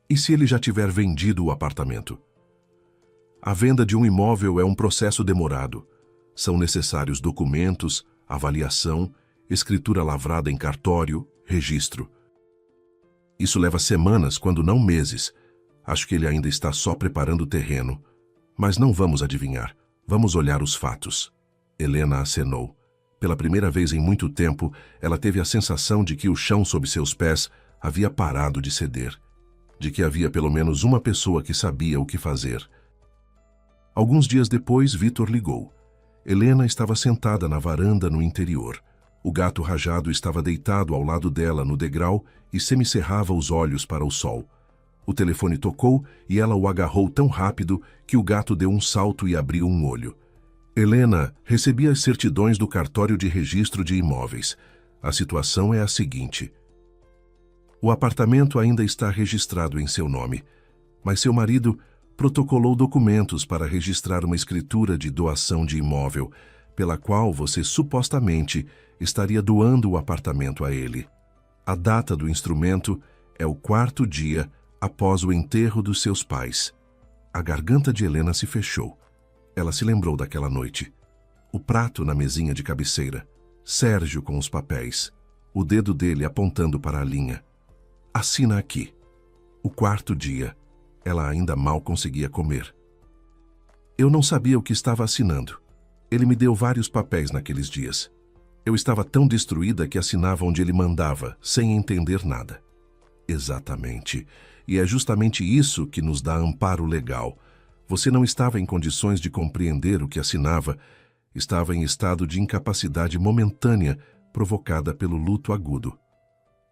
E se ele já tiver vendido o apartamento? A venda de um imóvel é um processo demorado. São necessários documentos, avaliação, escritura lavrada em cartório, registro. Isso leva semanas, quando não meses. Acho que ele ainda está só preparando o terreno. Mas não vamos adivinhar. Vamos olhar os fatos. Helena acenou. Pela primeira vez em muito tempo, ela teve a sensação de que o chão sob seus pés havia parado de ceder. De que havia pelo menos uma pessoa que sabia o que fazer. Alguns dias depois, Vitor ligou. Helena estava sentada na varanda no interior. O gato rajado estava deitado ao lado dela no degrau e semicerrava os olhos para o sol. O telefone tocou e ela o agarrou tão rápido que o gato deu um salto e abriu um olho. Helena recebia as certidões do cartório de registro de imóveis. A situação é a seguinte. O apartamento ainda está registrado em seu nome, mas seu marido protocolou documentos para registrar uma escritura de doação de imóvel, pela qual você supostamente estaria doando o apartamento a ele. A data do instrumento é o 4º dia após o enterro dos seus pais. A garganta de Helena se fechou. Ela se lembrou daquela noite. O prato na mesinha de cabeceira. Sérgio com os papéis. O dedo dele apontando para a linha. Assina aqui. O 4º dia. Ela ainda mal conseguia comer. Eu não sabia o que estava assinando. Ele me deu vários papéis naqueles dias. Eu estava tão destruída que assinava onde ele mandava, sem entender nada. Exatamente. E é justamente isso que nos dá amparo legal. Você não estava em condições de compreender o que assinava, estava em estado de incapacidade momentânea provocada pelo luto agudo.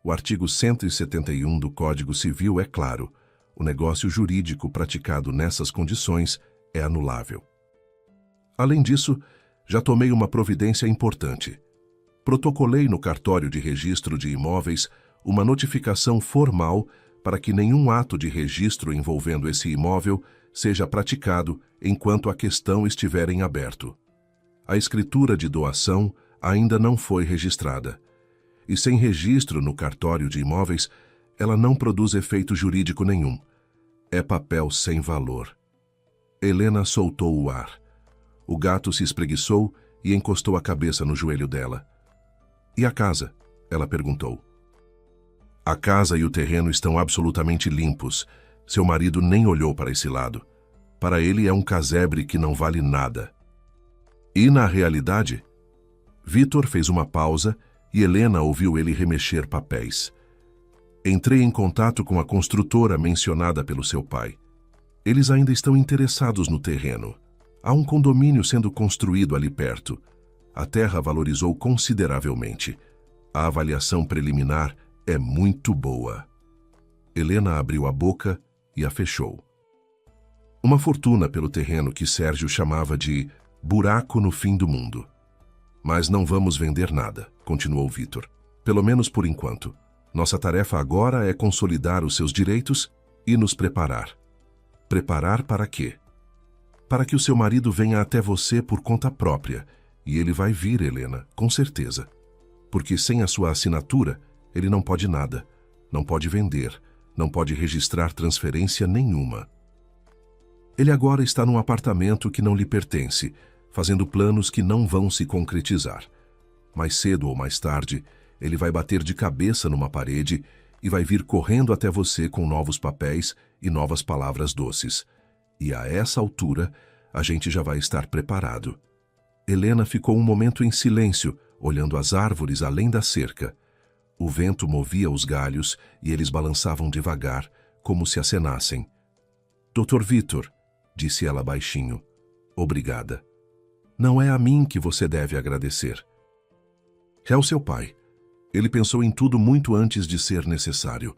O artigo 171 do Código Civil é claro. O negócio jurídico praticado nessas condições é anulável. Além disso, já tomei uma providência importante. Protocolei no cartório de registro de imóveis uma notificação formal para que nenhum ato de registro envolvendo esse imóvel seja praticado enquanto a questão estiver em aberto. A escritura de doação ainda não foi registrada. E sem registro no cartório de imóveis, ela não produz efeito jurídico nenhum. É papel sem valor. Helena soltou o ar. O gato se espreguiçou e encostou a cabeça no joelho dela. E a casa? Ela perguntou. A casa e o terreno estão absolutamente limpos. Seu marido nem olhou para esse lado. Para ele é um casebre que não vale nada. E na realidade? Vitor fez uma pausa e Helena ouviu ele remexer papéis. Entrei em contato com a construtora mencionada pelo seu pai. Eles ainda estão interessados no terreno. Há um condomínio sendo construído ali perto. A terra valorizou consideravelmente. A avaliação preliminar é muito boa. Helena abriu a boca e a fechou. Uma fortuna pelo terreno que Sérgio chamava de buraco no fim do mundo. Mas não vamos vender nada, continuou Vitor. Pelo menos por enquanto. Nossa tarefa agora é consolidar os seus direitos e nos preparar. Preparar para quê? Para que o seu marido venha até você por conta própria. E ele vai vir, Helena, com certeza. Porque sem a sua assinatura, ele não pode nada. Não pode vender. Não pode registrar transferência nenhuma. Ele agora está num apartamento que não lhe pertence, fazendo planos que não vão se concretizar. Mais cedo ou mais tarde, ele vai bater de cabeça numa parede e vai vir correndo até você com novos papéis e novas palavras doces. E a essa altura, a gente já vai estar preparado. Helena ficou um momento em silêncio, olhando as árvores além da cerca. O vento movia os galhos e eles balançavam devagar, como se acenassem. Dr. Vitor, disse ela baixinho, obrigada. Não é a mim que você deve agradecer. É ao seu pai. Ele pensou em tudo muito antes de ser necessário.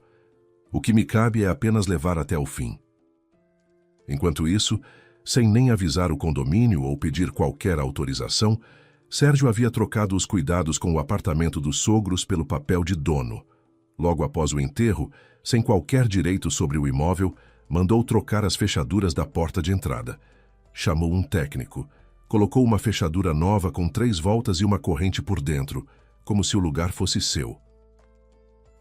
O que me cabe é apenas levar até o fim. Enquanto isso, sem nem avisar o condomínio ou pedir qualquer autorização, Sérgio havia trocado os cuidados com o apartamento dos sogros pelo papel de dono. Logo após o enterro, sem qualquer direito sobre o imóvel, Mandou trocar as fechaduras da porta de entrada. Chamou um técnico. Colocou uma fechadura nova com 3 voltas e uma corrente por dentro, como se o lugar fosse seu.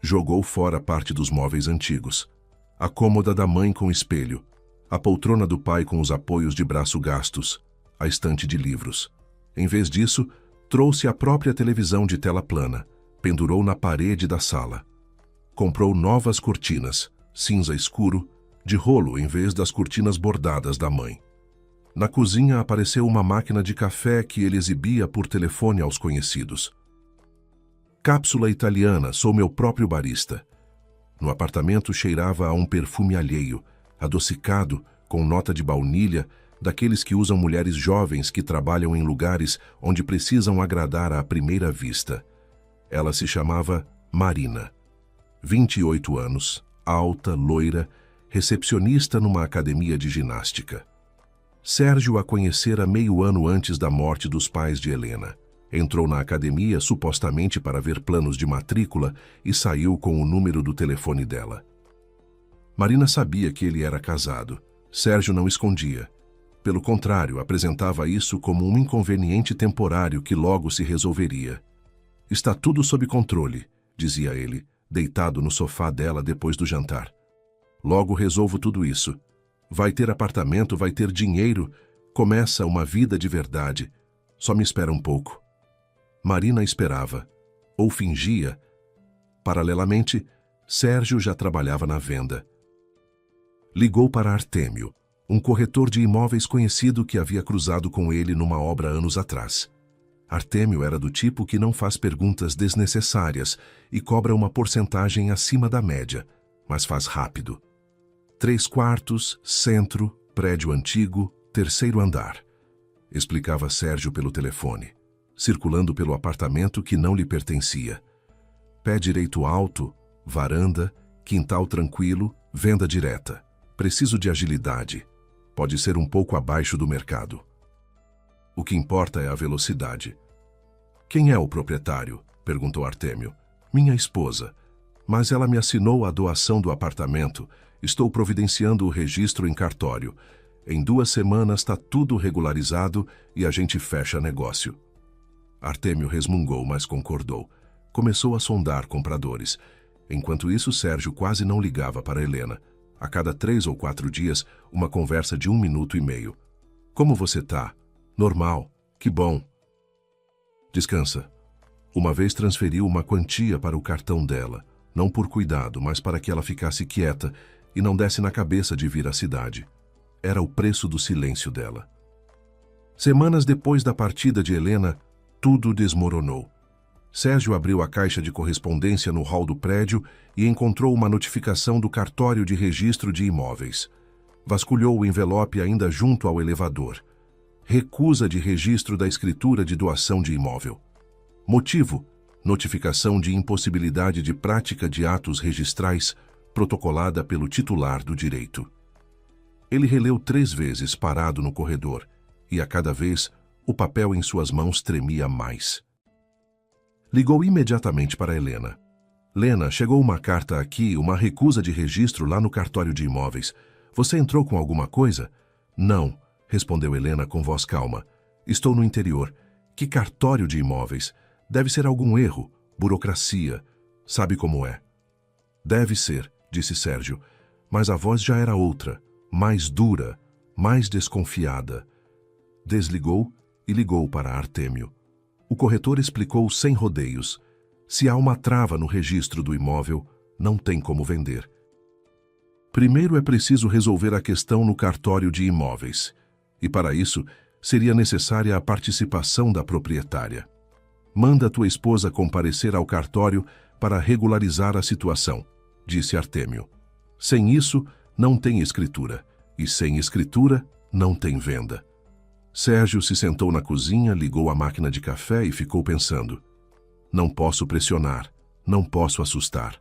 Jogou fora parte dos móveis antigos. A cômoda da mãe com espelho, a poltrona do pai com os apoios de braço gastos, a estante de livros. Em vez disso, trouxe a própria televisão de tela plana, pendurou na parede da sala. Comprou novas cortinas, cinza escuro, de rolo em vez das cortinas bordadas da mãe. Na cozinha apareceu uma máquina de café que ele exibia por telefone aos conhecidos. Cápsula italiana, sou meu próprio barista. No apartamento cheirava a um perfume alheio, adocicado, com nota de baunilha, daqueles que usam mulheres jovens que trabalham em lugares onde precisam agradar à primeira vista. Ela se chamava Marina. 28 anos, alta, loira, recepcionista numa academia de ginástica. Sérgio a conhecera meio ano antes da morte dos pais de Helena. Entrou na academia supostamente para ver planos de matrícula e saiu com o número do telefone dela. Marina sabia que ele era casado. Sérgio não escondia. Pelo contrário, apresentava isso como um inconveniente temporário que logo se resolveria. Está tudo sob controle, dizia ele, deitado no sofá dela depois do jantar. Logo resolvo tudo isso. Vai ter apartamento, vai ter dinheiro, começa uma vida de verdade. Só me espera um pouco. Marina esperava, ou fingia. Paralelamente, Sérgio já trabalhava na venda. Ligou para Artêmio, um corretor de imóveis conhecido que havia cruzado com ele numa obra anos atrás. Artêmio era do tipo que não faz perguntas desnecessárias e cobra uma porcentagem acima da média, mas faz rápido. 3 quartos, centro, prédio antigo, 3º andar, explicava Sérgio pelo telefone, circulando pelo apartamento que não lhe pertencia. Pé direito alto, varanda, quintal tranquilo, venda direta. Preciso de agilidade. Pode ser um pouco abaixo do mercado. O que importa é a velocidade. Quem é o proprietário? Perguntou Artêmio. Minha esposa. Mas ela me assinou a doação do apartamento. Estou providenciando o registro em cartório. Em 2 semanas está tudo regularizado e a gente fecha negócio. Artêmio resmungou, mas concordou. Começou a sondar compradores. Enquanto isso, Sérgio quase não ligava para Helena. A cada 3 ou 4 dias, uma conversa de 1 minuto e meio. Como você tá? Normal. Que bom. Descansa. Uma vez transferiu uma quantia para o cartão dela, não por cuidado, mas para que ela ficasse quieta e não desse na cabeça de vir à cidade. Era o preço do silêncio dela. Semanas depois da partida de Helena, tudo desmoronou. Sérgio abriu a caixa de correspondência no hall do prédio e encontrou uma notificação do cartório de registro de imóveis. Vasculhou o envelope ainda junto ao elevador. Recusa de registro da escritura de doação de imóvel. Motivo: notificação de impossibilidade de prática de atos registrais protocolada pelo titular do direito. Ele releu 3 vezes parado no corredor e, a cada vez, o papel em suas mãos tremia mais. Ligou imediatamente para Helena. Lena, chegou uma carta aqui, uma recusa de registro lá no cartório de imóveis. Você entrou com alguma coisa? Não, respondeu Helena com voz calma. Estou no interior. Que cartório de imóveis? Deve ser algum erro, burocracia. Sabe como é? Deve ser, disse Sérgio, mas a voz já era outra, mais dura, mais desconfiada. Desligou e ligou para Artêmio. O corretor explicou sem rodeios. Se há uma trava no registro do imóvel, não tem como vender. Primeiro é preciso resolver a questão no cartório de imóveis. E para isso, seria necessária a participação da proprietária. Manda tua esposa comparecer ao cartório para regularizar a situação, disse Artêmio. Sem isso, não tem escritura. E sem escritura, não tem venda. Sérgio se sentou na cozinha, ligou a máquina de café e ficou pensando. Não posso pressionar, não posso assustar.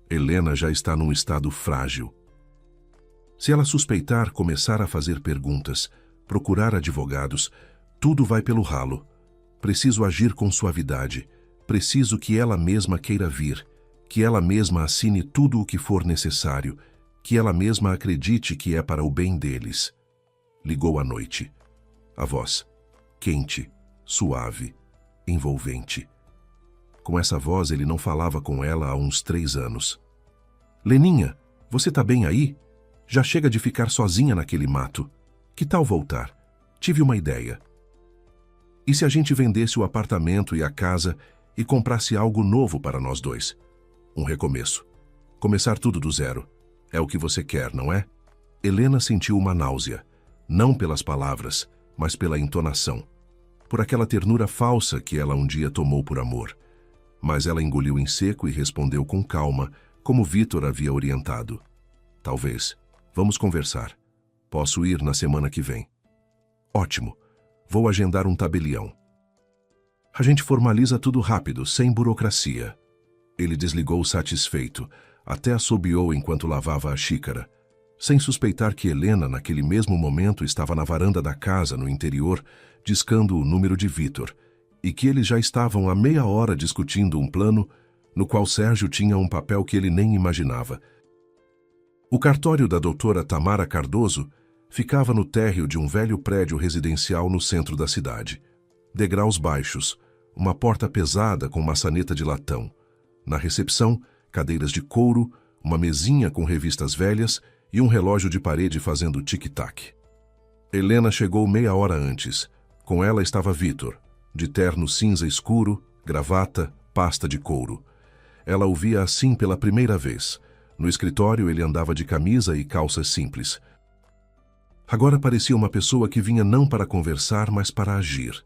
Helena já está num estado frágil. Se ela suspeitar, começar a fazer perguntas, procurar advogados, tudo vai pelo ralo. Preciso agir com suavidade. Preciso que ela mesma queira vir, que ela mesma assine tudo o que for necessário, que ela mesma acredite que é para o bem deles. Ligou à noite. A voz, quente, suave, envolvente. Com essa voz ele não falava com ela há uns 3 anos. Leninha, você tá bem aí? Já chega de ficar sozinha naquele mato. Que tal voltar? Tive uma ideia. E se a gente vendesse o apartamento e a casa e comprasse algo novo para nós dois? Um recomeço. Começar tudo do zero. É o que você quer, não é? Helena sentiu uma náusea. Não pelas palavras, mas pela entonação. Por aquela ternura falsa que ela um dia tomou por amor. Mas ela engoliu em seco e respondeu com calma, como Vitor havia orientado. Talvez. Vamos conversar. Posso ir na semana que vem. Ótimo. Vou agendar um tabelião. A gente formaliza tudo rápido, sem burocracia. Ele desligou satisfeito, até assobiou enquanto lavava a xícara, sem suspeitar que Helena, naquele mesmo momento, estava na varanda da casa, no interior, discando o número de Vitor, e que eles já estavam há meia hora discutindo um plano no qual Sérgio tinha um papel que ele nem imaginava. O cartório da doutora Tamara Cardoso ficava no térreo de um velho prédio residencial no centro da cidade. Degraus baixos, uma porta pesada com maçaneta de latão. Na recepção, cadeiras de couro, uma mesinha com revistas velhas e um relógio de parede fazendo tic-tac. Helena chegou meia hora antes. Com ela estava Vitor, de terno cinza escuro, gravata, pasta de couro. Ela o via assim pela primeira vez. No escritório ele andava de camisa e calças simples. Agora parecia uma pessoa que vinha não para conversar, mas para agir.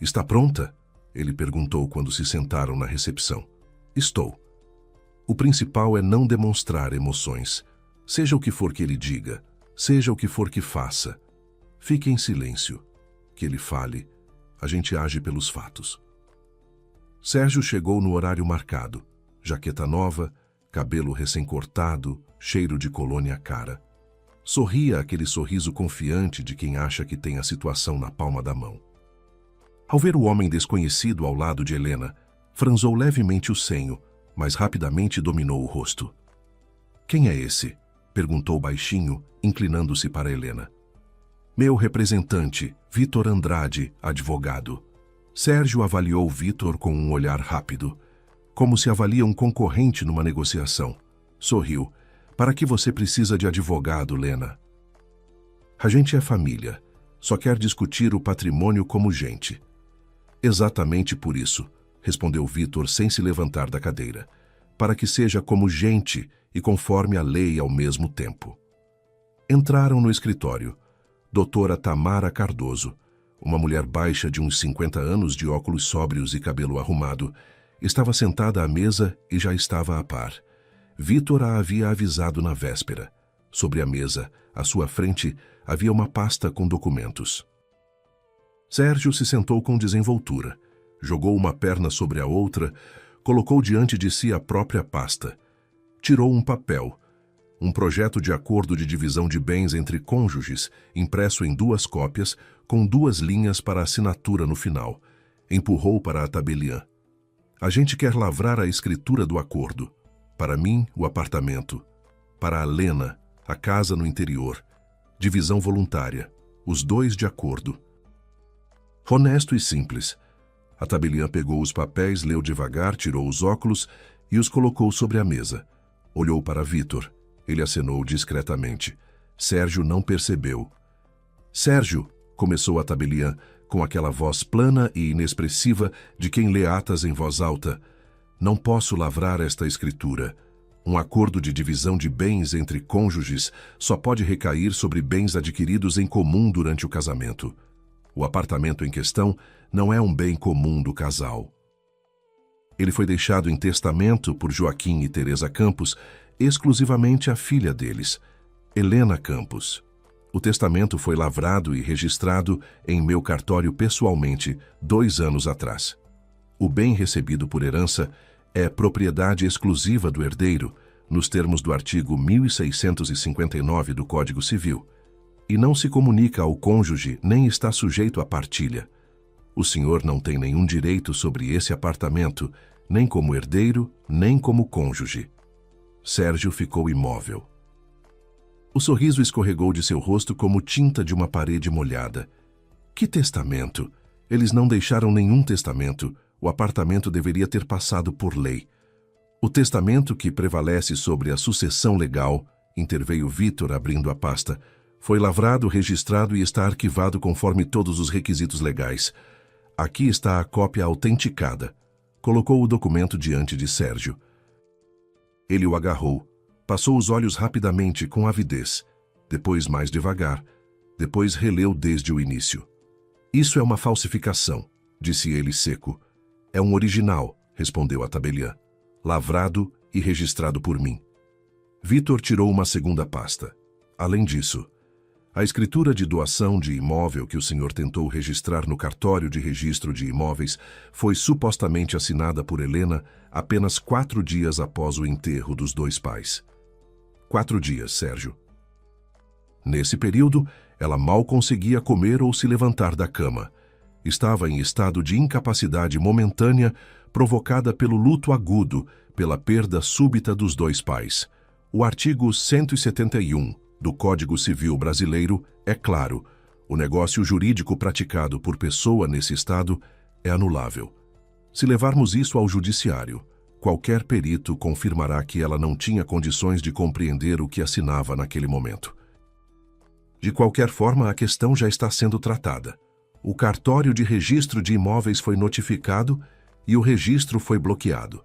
"Está pronta?" ele perguntou quando se sentaram na recepção. "Estou." O principal é não demonstrar emoções. Seja o que for que ele diga, seja o que for que faça. Fique em silêncio. Que ele fale. A gente age pelos fatos. Sérgio chegou no horário marcado. Jaqueta nova, cabelo recém-cortado, cheiro de colônia à cara. Sorria aquele sorriso confiante de quem acha que tem a situação na palma da mão. Ao ver o homem desconhecido ao lado de Helena, franzou levemente o senho, mas rapidamente dominou o rosto. "Quem é esse?" perguntou baixinho, inclinando-se para Helena. "Meu representante, Vitor Andrade, advogado." Sérgio avaliou Vitor com um olhar rápido, como se avalia um concorrente numa negociação. Sorriu. "Para que você precisa de advogado, Lena?" "A gente é família. Só quer discutir o patrimônio como gente." "Exatamente por isso," respondeu Vitor sem se levantar da cadeira. "Para que seja como gente e conforme a lei ao mesmo tempo." Entraram no escritório. Doutora Tamara Cardoso, uma mulher baixa de uns 50 anos, de óculos sóbrios e cabelo arrumado, estava sentada à mesa e já estava a par. Vitor a havia avisado na véspera. Sobre a mesa, à sua frente, havia uma pasta com documentos. Sérgio se sentou com desenvoltura, jogou uma perna sobre a outra, colocou diante de si a própria pasta. Tirou um papel, um projeto de acordo de divisão de bens entre cônjuges, impresso em 2 cópias, com 2 linhas para assinatura no final. Empurrou para a tabeliã. "A gente quer lavrar a escritura do acordo. Para mim, o apartamento. Para a Lena, a casa no interior. Divisão voluntária. Os 2 de acordo." Honesto e simples. A tabeliã pegou os papéis, leu devagar, tirou os óculos e os colocou sobre a mesa. Olhou para Vitor. Ele acenou discretamente. Sérgio não percebeu. "Sérgio", começou a tabeliã, com aquela voz plana e inexpressiva de quem lê atas em voz alta, "não posso lavrar esta escritura. Um acordo de divisão de bens entre cônjuges só pode recair sobre bens adquiridos em comum durante o casamento. O apartamento em questão não é um bem comum do casal. Ele foi deixado em testamento por Joaquim e Teresa Campos, exclusivamente à filha deles, Helena Campos. O testamento foi lavrado e registrado em meu cartório pessoalmente 2 anos atrás. O bem recebido por herança é propriedade exclusiva do herdeiro, nos termos do artigo 1659 do Código Civil, e não se comunica ao cônjuge nem está sujeito à partilha. O senhor não tem nenhum direito sobre esse apartamento, nem como herdeiro, nem como cônjuge." Sérgio ficou imóvel. O sorriso escorregou de seu rosto como tinta de uma parede molhada. Que testamento? Eles não deixaram nenhum testamento. O apartamento deveria ter passado por lei. O testamento que prevalece sobre a sucessão legal, interveio Vitor abrindo a pasta, foi lavrado, registrado e está arquivado conforme todos os requisitos legais. Aqui está a cópia autenticada. Colocou o documento diante de Sérgio. Ele o agarrou. Passou os olhos rapidamente, com avidez. Depois mais devagar. Depois releu desde o início. Isso é uma falsificação, disse ele seco. É um original, respondeu a tabeliã. Lavrado e registrado por mim. Vitor tirou uma segunda pasta. Além disso, a escritura de doação de imóvel que o senhor tentou registrar no cartório de registro de imóveis foi supostamente assinada por Helena apenas 4 dias após o enterro dos 2 pais. 4 dias, Sérgio. Nesse período, ela mal conseguia comer ou se levantar da cama. Estava em estado de incapacidade momentânea provocada pelo luto agudo, pela perda súbita dos 2 pais. O artigo 171 do Código Civil Brasileiro é claro: o negócio jurídico praticado por pessoa nesse estado é anulável. Se levarmos isso ao judiciário, qualquer perito confirmará que ela não tinha condições de compreender o que assinava naquele momento. De qualquer forma, a questão já está sendo tratada. O cartório de registro de imóveis foi notificado e o registro foi bloqueado.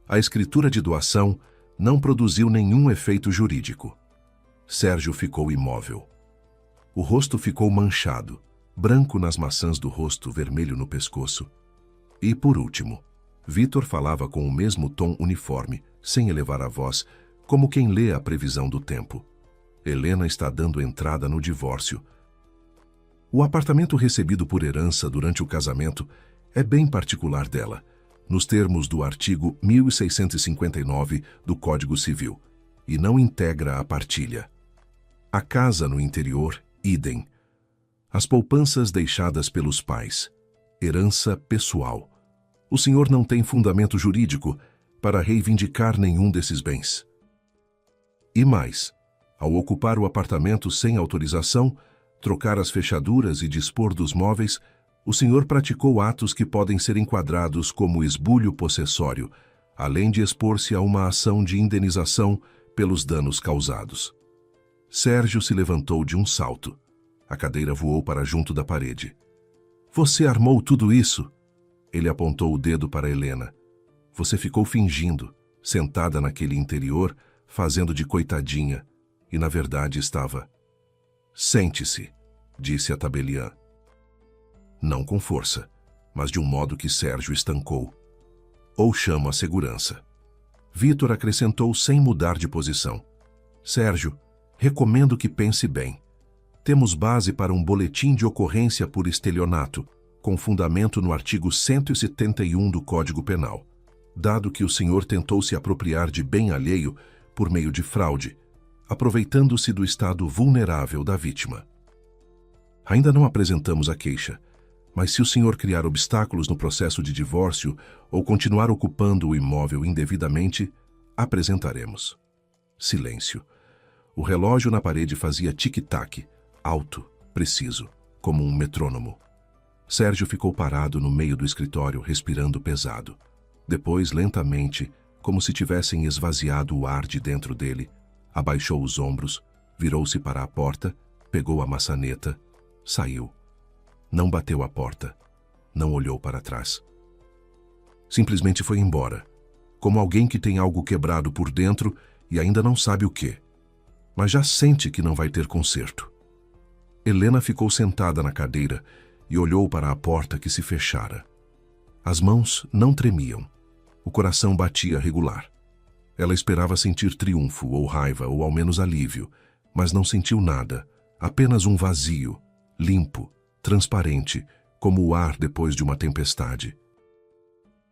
A escritura de doação não produziu nenhum efeito jurídico. Sérgio ficou imóvel. O rosto ficou manchado, branco nas maçãs do rosto, vermelho no pescoço. E, por último, Vitor falava com o mesmo tom uniforme, sem elevar a voz, como quem lê a previsão do tempo. Helena está dando entrada no divórcio. O apartamento recebido por herança durante o casamento é bem particular dela, nos termos do artigo 1659 do Código Civil, e não integra a partilha. A casa no interior, idem. As poupanças deixadas pelos pais, herança pessoal. O senhor não tem fundamento jurídico para reivindicar nenhum desses bens. E mais, ao ocupar o apartamento sem autorização, trocar as fechaduras e dispor dos móveis, o senhor praticou atos que podem ser enquadrados como esbulho possessório, além de expor-se a uma ação de indenização pelos danos causados. Sérgio se levantou de um salto. A cadeira voou para junto da parede. Você armou tudo isso? Ele apontou o dedo para Helena. Você ficou fingindo, sentada naquele interior, fazendo de coitadinha, e na verdade estava... Sente-se, disse a tabeliã. Não com força, mas de um modo que Sérgio estancou. Ou chamo a segurança. Vitor acrescentou sem mudar de posição. Sérgio, recomendo que pense bem. Temos base para um boletim de ocorrência por estelionato, com fundamento no artigo 171 do Código Penal, dado que o senhor tentou se apropriar de bem alheio por meio de fraude, aproveitando-se do estado vulnerável da vítima. Ainda não apresentamos a queixa, mas se o senhor criar obstáculos no processo de divórcio ou continuar ocupando o imóvel indevidamente, apresentaremos. Silêncio. O relógio na parede fazia tic-tac, alto, preciso, como um metrônomo. Sérgio ficou parado no meio do escritório, respirando pesado. Depois, lentamente, como se tivessem esvaziado o ar de dentro dele, abaixou os ombros, virou-se para a porta, pegou a maçaneta, saiu. Não bateu a porta, não olhou para trás. Simplesmente foi embora, como alguém que tem algo quebrado por dentro e ainda não sabe o quê, mas já sente que não vai ter conserto. Helena ficou sentada na cadeira e olhou para a porta que se fechara. As mãos não tremiam, o coração batia regular. Ela esperava sentir triunfo ou raiva ou ao menos alívio, mas não sentiu nada, apenas um vazio, limpo, transparente, como o ar depois de uma tempestade.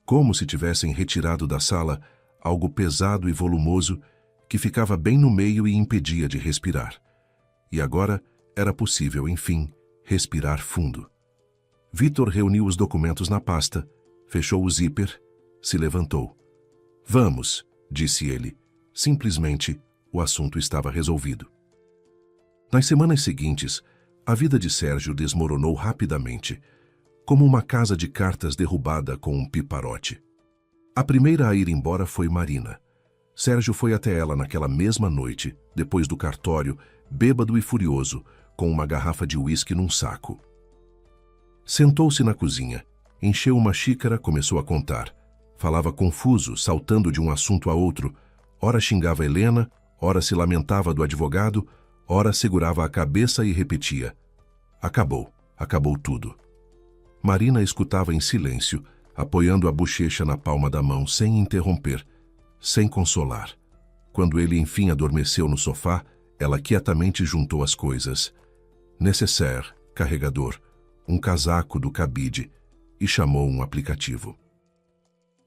Como se tivessem retirado da sala algo pesado e volumoso que ficava bem no meio e impedia de respirar. E agora era possível, enfim, respirar fundo. Vitor reuniu os documentos na pasta, fechou o zíper, se levantou. Vamos, disse ele. Simplesmente, o assunto estava resolvido. Nas semanas seguintes, a vida de Sérgio desmoronou rapidamente, como uma casa de cartas derrubada com um piparote. A primeira a ir embora foi Marina. Sérgio foi até ela naquela mesma noite, depois do cartório, bêbado e furioso, com uma garrafa de uísque num saco. Sentou-se na cozinha, encheu uma xícara, começou a contar. Falava confuso, saltando de um assunto a outro. Ora xingava Helena, ora se lamentava do advogado, ora segurava a cabeça e repetia: acabou, acabou tudo. Marina escutava em silêncio, apoiando a bochecha na palma da mão, sem interromper, sem consolar. Quando ele enfim adormeceu no sofá, ela quietamente juntou as coisas. Necessaire, carregador, um casaco do cabide, e chamou um aplicativo.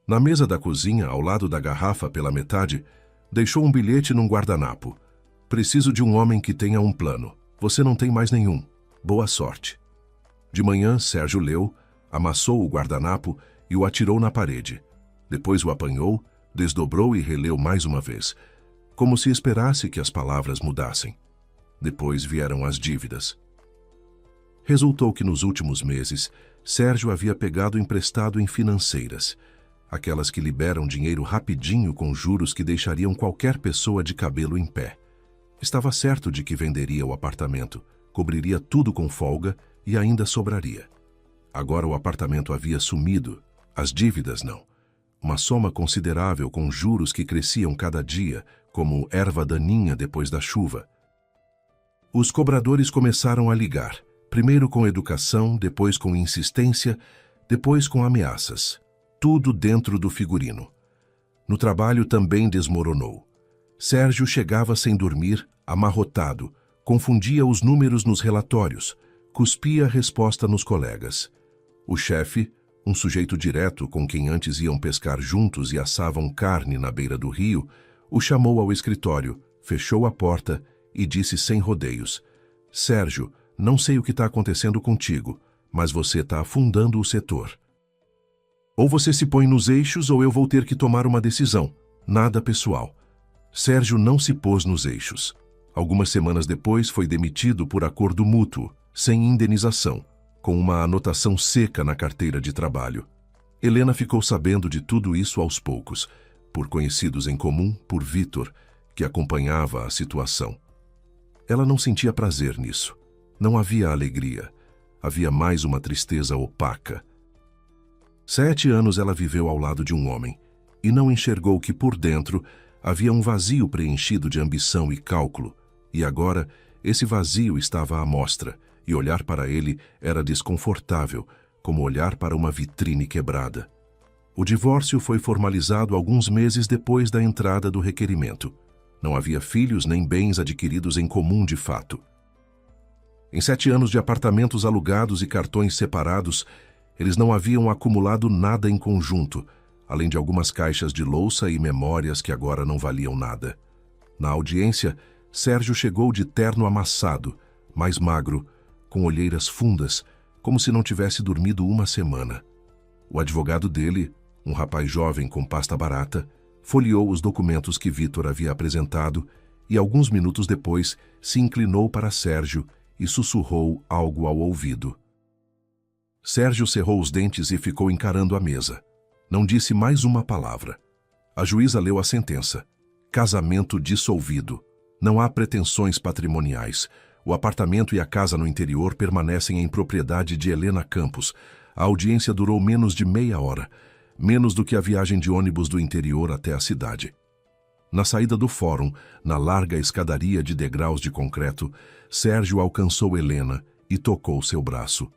Na mesa da cozinha, ao lado da garrafa pela metade, deixou um bilhete num guardanapo. Preciso de um homem que tenha um plano. Você não tem mais nenhum. Boa sorte. De manhã, Sérgio leu, amassou o guardanapo e o atirou na parede. Depois o apanhou, desdobrou e releu mais uma vez, como se esperasse que as palavras mudassem. Depois vieram as dívidas. Resultou que nos últimos meses, Sérgio havia pegado emprestado em financeiras, aquelas que liberam dinheiro rapidinho com juros que deixariam qualquer pessoa de cabelo em pé. Estava certo de que venderia o apartamento, cobriria tudo com folga e ainda sobraria. Agora o apartamento havia sumido, as dívidas não. Uma soma considerável com juros que cresciam cada dia, como erva daninha depois da chuva. Os cobradores começaram a ligar, primeiro com educação, depois com insistência, depois com ameaças. Tudo dentro do figurino. No trabalho também desmoronou. Sérgio chegava sem dormir, amarrotado, confundia os números nos relatórios, cuspia a resposta nos colegas. O chefe, um sujeito direto com quem antes iam pescar juntos e assavam carne na beira do rio, o chamou ao escritório, fechou a porta e disse sem rodeios: Sérgio, não sei o que está acontecendo contigo, mas você está afundando o setor. Ou você se põe nos eixos ou eu vou ter que tomar uma decisão. Nada pessoal. Sérgio não se pôs nos eixos. Algumas semanas depois foi demitido por acordo mútuo, sem indenização, com uma anotação seca na carteira de trabalho. Helena ficou sabendo de tudo isso aos poucos, por conhecidos em comum, por Vítor, que acompanhava a situação. Ela não sentia prazer nisso. Não havia alegria. Havia mais uma tristeza opaca. 7 anos ela viveu ao lado de um homem, e não enxergou que por dentro havia um vazio preenchido de ambição e cálculo, e agora esse vazio estava à mostra, e olhar para ele era desconfortável, como olhar para uma vitrine quebrada. O divórcio foi formalizado alguns meses depois da entrada do requerimento. Não havia filhos nem bens adquiridos em comum de fato. Em 7 anos de apartamentos alugados e cartões separados, eles não haviam acumulado nada em conjunto, além de algumas caixas de louça e memórias que agora não valiam nada. Na audiência, Sérgio chegou de terno amassado, mais magro, com olheiras fundas, como se não tivesse dormido uma semana. O advogado dele, um rapaz jovem com pasta barata, folheou os documentos que Vítor havia apresentado e, alguns minutos depois, se inclinou para Sérgio e sussurrou algo ao ouvido. Sérgio cerrou os dentes e ficou encarando a mesa. Não disse mais uma palavra. A juíza leu a sentença. Casamento dissolvido. Não há pretensões patrimoniais. O apartamento e a casa no interior permanecem em propriedade de Helena Campos. A audiência durou menos de meia hora, menos do que a viagem de ônibus do interior até a cidade. Na saída do fórum, na larga escadaria de degraus de concreto, Sérgio alcançou Helena e tocou seu braço.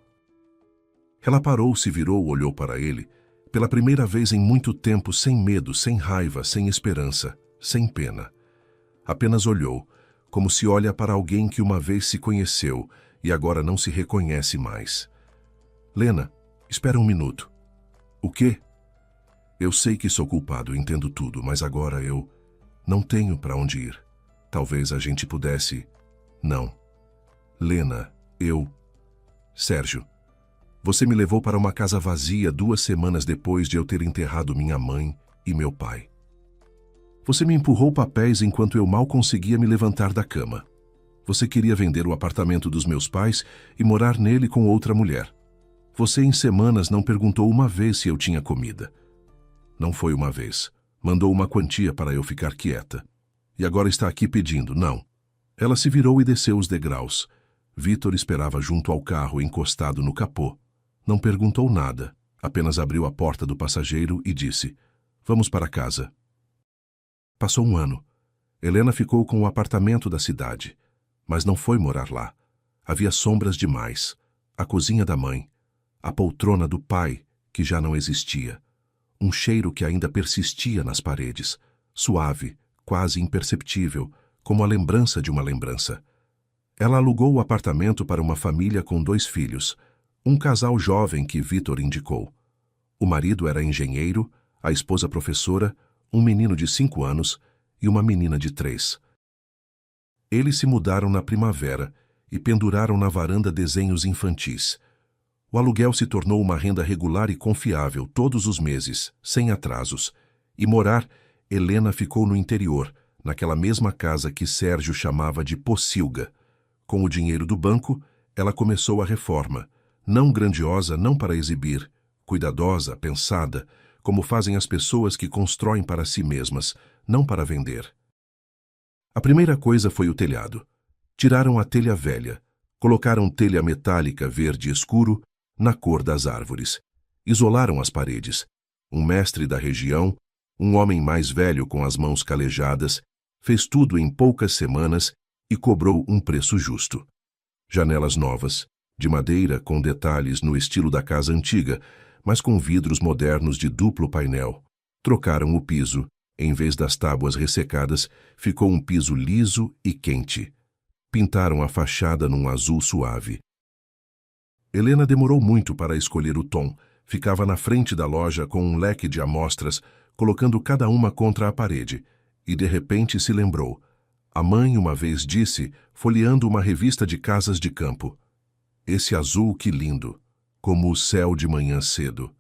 Ela parou, se virou, olhou para ele, pela primeira vez em muito tempo, sem medo, sem raiva, sem esperança, sem pena. Apenas olhou, como se olha para alguém que uma vez se conheceu e agora não se reconhece mais. Lena, espera um minuto. O quê? Eu sei que sou culpado, entendo tudo, mas agora eu não tenho para onde ir. Talvez a gente pudesse... Não. Lena, Sérgio, você me levou para uma casa vazia 2 semanas depois de eu ter enterrado minha mãe e meu pai. Você me empurrou papéis enquanto eu mal conseguia me levantar da cama. Você queria vender o apartamento dos meus pais e morar nele com outra mulher. Você em semanas não perguntou uma vez se eu tinha comida. Não foi uma vez. Mandou uma quantia para eu ficar quieta. E agora está aqui pedindo, não. Ela se virou e desceu os degraus. Vitor esperava junto ao carro, encostado no capô. Não perguntou nada, apenas abriu a porta do passageiro e disse: "Vamos para casa." Passou um ano. Helena ficou com o apartamento da cidade, mas não foi morar lá. Havia sombras demais. A cozinha da mãe, a poltrona do pai, que já não existia. Um cheiro que ainda persistia nas paredes, suave, quase imperceptível, como a lembrança de uma lembrança. Ela alugou o apartamento para uma família com 2 filhos, um casal jovem que Vitor indicou. O marido era engenheiro, a esposa professora, um menino de 5 anos e uma menina de 3. Eles se mudaram na primavera e penduraram na varanda desenhos infantis. O aluguel se tornou uma renda regular e confiável todos os meses, sem atrasos. E morar, Helena ficou no interior, naquela mesma casa que Sérgio chamava de pocilga. Com o dinheiro do banco, ela começou a reforma, não grandiosa, não para exibir, cuidadosa, pensada, como fazem as pessoas que constroem para si mesmas, não para vender. A primeira coisa foi o telhado. Tiraram a telha velha, colocaram telha metálica verde escuro, na cor das árvores. Isolaram as paredes. Um mestre da região, um homem mais velho com as mãos calejadas, fez tudo em poucas semanas e cobrou um preço justo. Janelas novas, de madeira com detalhes no estilo da casa antiga, mas com vidros modernos de duplo painel. Trocaram o piso. Em vez das tábuas ressecadas, ficou um piso liso e quente. Pintaram a fachada num azul suave. Helena demorou muito para escolher o tom. Ficava na frente da loja com um leque de amostras, colocando cada uma contra a parede. E de repente se lembrou. A mãe uma vez disse, folheando uma revista de casas de campo: "Esse azul, que lindo, como o céu de manhã cedo."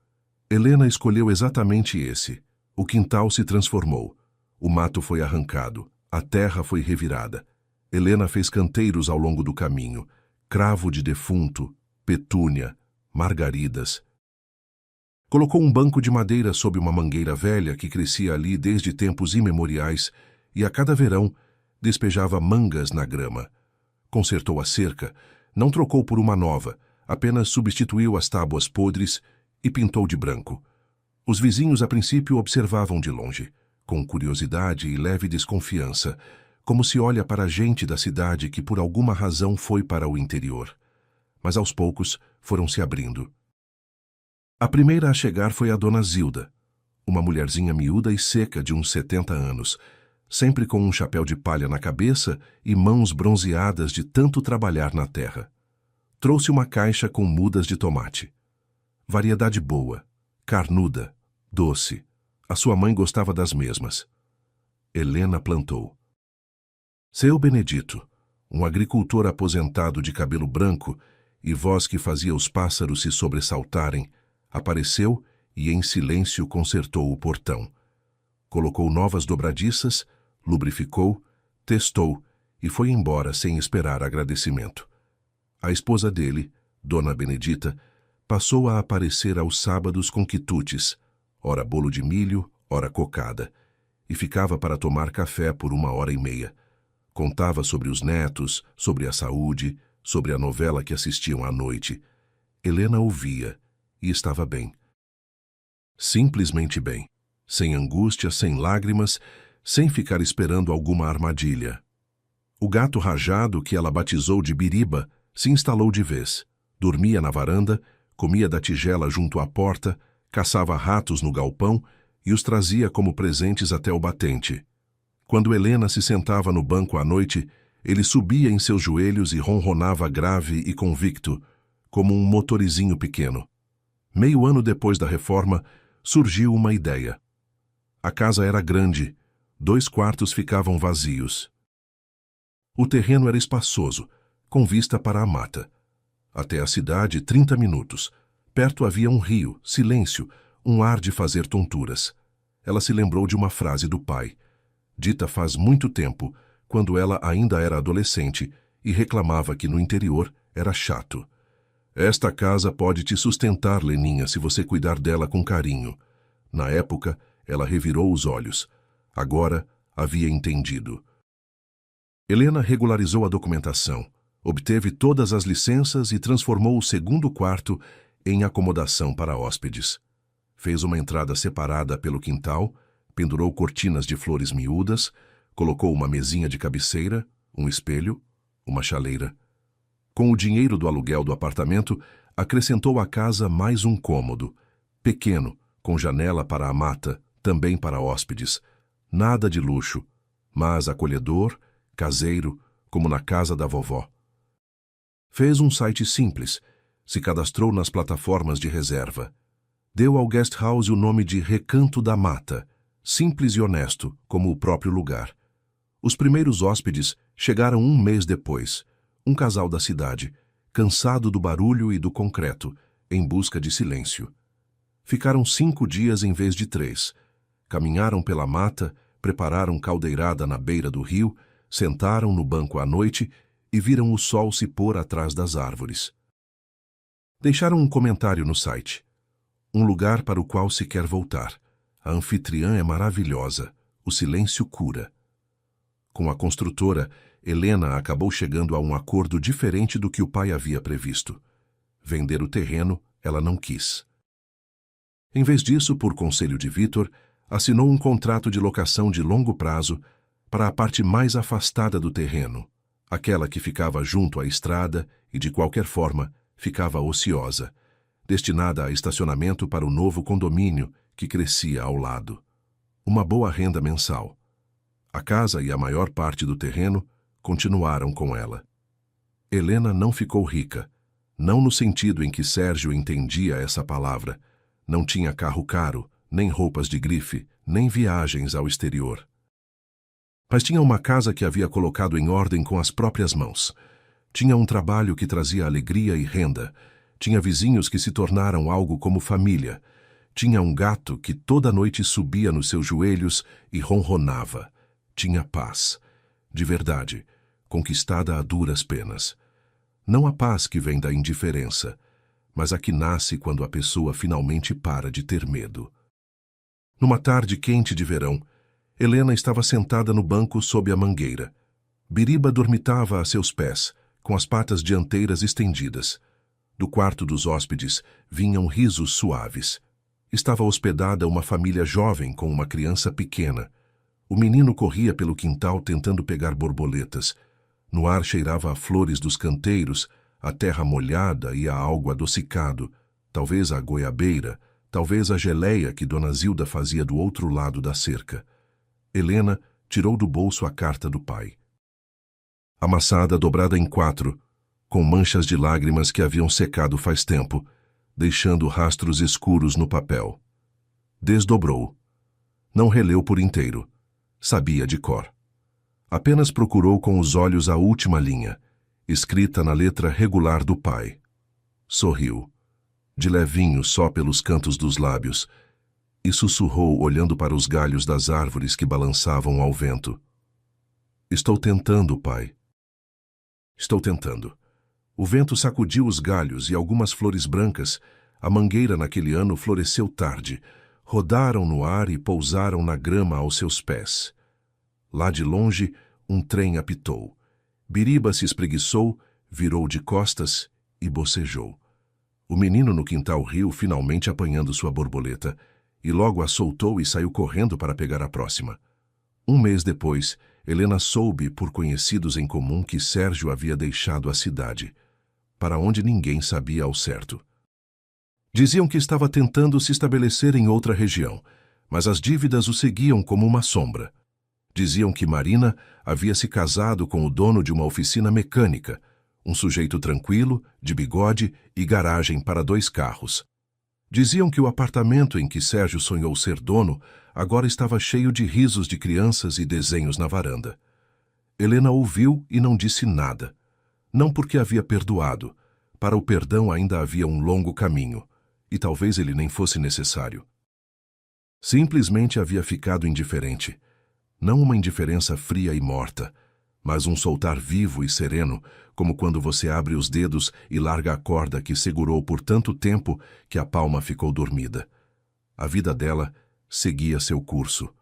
Helena escolheu exatamente esse. O quintal se transformou. O mato foi arrancado. A terra foi revirada. Helena fez canteiros ao longo do caminho. Cravo de defunto, petúnia, margaridas. Colocou um banco de madeira sob uma mangueira velha que crescia ali desde tempos imemoriais e, a cada verão, despejava mangas na grama. Consertou a cerca, não trocou por uma nova, apenas substituiu as tábuas podres e pintou de branco. Os vizinhos a princípio observavam de longe, com curiosidade e leve desconfiança, como se olha para a gente da cidade que por alguma razão foi para o interior. Mas aos poucos foram se abrindo. A primeira a chegar foi a dona Zilda, uma mulherzinha miúda e seca de uns 70 anos, sempre com um chapéu de palha na cabeça e mãos bronzeadas de tanto trabalhar na terra. Trouxe uma caixa com mudas de tomate. Variedade boa, carnuda, doce. A sua mãe gostava das mesmas. Helena plantou. Seu Benedito, um agricultor aposentado de cabelo branco e voz que fazia os pássaros se sobressaltarem, apareceu e em silêncio consertou o portão. Colocou novas dobradiças, lubrificou, testou e foi embora sem esperar agradecimento. A esposa dele, Dona Benedita, passou a aparecer aos sábados com quitutes, ora bolo de milho, ora cocada, e ficava para tomar café por 1h30. Contava sobre os netos, sobre a saúde, sobre a novela que assistiam à noite. Helena ouvia e estava bem. Simplesmente bem, sem angústia, sem lágrimas, sem ficar esperando alguma armadilha. O gato rajado, que ela batizou de Biriba, se instalou de vez. Dormia na varanda, comia da tigela junto à porta, caçava ratos no galpão e os trazia como presentes até o batente. Quando Helena se sentava no banco à noite, ele subia em seus joelhos e ronronava grave e convicto, como um motorizinho pequeno. Meio ano depois da reforma, surgiu uma ideia. A casa era grande, 2 quartos ficavam vazios. O terreno era espaçoso, com vista para a mata. Até a cidade, 30 minutos. Perto havia um rio, silêncio, um ar de fazer tonturas. Ela se lembrou de uma frase do pai, dita faz muito tempo, quando ela ainda era adolescente, e reclamava que no interior era chato. Esta casa pode te sustentar, Leninha, se você cuidar dela com carinho. Na época, ela revirou os olhos. Agora, havia entendido. Helena regularizou a documentação, obteve todas as licenças e transformou o segundo quarto em acomodação para hóspedes. Fez uma entrada separada pelo quintal, pendurou cortinas de flores miúdas, colocou uma mesinha de cabeceira, um espelho, uma chaleira. Com o dinheiro do aluguel do apartamento, acrescentou à casa mais um cômodo, pequeno, com janela para a mata, também para hóspedes. Nada de luxo, mas acolhedor, caseiro, como na casa da vovó. Fez um site simples, se cadastrou nas plataformas de reserva. Deu ao guest house o nome de Recanto da Mata, simples e honesto, como o próprio lugar. Os primeiros hóspedes chegaram um mês depois, um casal da cidade, cansado do barulho e do concreto, em busca de silêncio. Ficaram 5 dias em vez de 3. Caminharam pela mata, prepararam caldeirada na beira do rio, sentaram no banco à noite e viram o sol se pôr atrás das árvores. Deixaram um comentário no site. Um lugar para o qual se quer voltar. A anfitriã é maravilhosa. O silêncio cura. Com a construtora, Helena acabou chegando a um acordo diferente do que o pai havia previsto. Vender o terreno, ela não quis. Em vez disso, por conselho de Vitor, assinou um contrato de locação de longo prazo para a parte mais afastada do terreno, aquela que ficava junto à estrada e, de qualquer forma, ficava ociosa, destinada a estacionamento para o novo condomínio que crescia ao lado. Uma boa renda mensal. A casa e a maior parte do terreno continuaram com ela. Helena não ficou rica, não no sentido em que Sérgio entendia essa palavra. Não tinha carro caro, nem roupas de grife, nem viagens ao exterior. Mas tinha uma casa que havia colocado em ordem com as próprias mãos. Tinha um trabalho que trazia alegria e renda. Tinha vizinhos que se tornaram algo como família. Tinha um gato que toda noite subia nos seus joelhos e ronronava. Tinha paz. De verdade, conquistada a duras penas. Não a paz que vem da indiferença, mas a que nasce quando a pessoa finalmente para de ter medo. Numa tarde quente de verão, Helena estava sentada no banco sob a mangueira. Biriba dormitava a seus pés, com as patas dianteiras estendidas. Do quarto dos hóspedes vinham risos suaves. Estava hospedada uma família jovem com uma criança pequena. O menino corria pelo quintal tentando pegar borboletas. No ar cheirava a flores dos canteiros, a terra molhada e a algo adocicado, talvez a goiabeira, talvez a geleia que Dona Zilda fazia do outro lado da cerca. Helena tirou do bolso a carta do pai. Amassada, dobrada em 4, com manchas de lágrimas que haviam secado faz tempo, deixando rastros escuros no papel. Desdobrou. Não releu por inteiro. Sabia de cor. Apenas procurou com os olhos a última linha, escrita na letra regular do pai. Sorriu, de levinho só pelos cantos dos lábios, e sussurrou olhando para os galhos das árvores que balançavam ao vento. Estou tentando, pai. Estou tentando. O vento sacudiu os galhos e algumas flores brancas. A mangueira naquele ano floresceu tarde. Rodaram no ar e pousaram na grama aos seus pés. Lá de longe, um trem apitou. Biriba se espreguiçou, virou de costas e bocejou. O menino no quintal riu, finalmente apanhando sua borboleta, e logo a soltou e saiu correndo para pegar a próxima. Um mês depois, Helena soube, por conhecidos em comum, que Sérgio havia deixado a cidade, para onde ninguém sabia ao certo. Diziam que estava tentando se estabelecer em outra região, mas as dívidas o seguiam como uma sombra. Diziam que Marina havia se casado com o dono de uma oficina mecânica, um sujeito tranquilo, de bigode e garagem para 2 carros. Diziam que o apartamento em que Sérgio sonhou ser dono agora estava cheio de risos de crianças e desenhos na varanda. Helena ouviu e não disse nada. Não porque havia perdoado. Para o perdão ainda havia um longo caminho, e talvez ele nem fosse necessário. Simplesmente havia ficado indiferente. Não uma indiferença fria e morta, mas um soltar vivo e sereno, como quando você abre os dedos e larga a corda que segurou por tanto tempo que a palma ficou dormida. A vida dela seguia seu curso,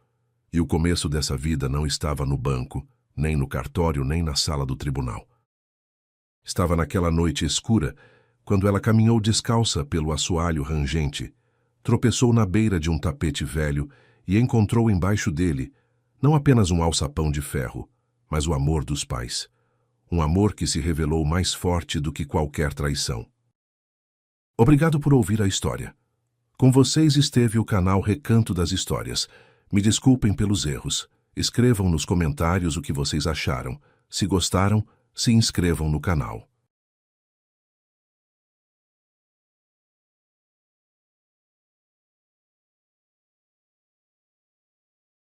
e o começo dessa vida não estava no banco, nem no cartório, nem na sala do tribunal. Estava naquela noite escura, quando ela caminhou descalça pelo assoalho rangente, tropeçou na beira de um tapete velho e encontrou embaixo dele não apenas um alçapão de ferro, mas o amor dos pais. Um amor que se revelou mais forte do que qualquer traição. Obrigado por ouvir a história. Com vocês esteve o canal Recanto das Histórias. Me desculpem pelos erros. Escrevam nos comentários o que vocês acharam. Se gostaram, se inscrevam no canal.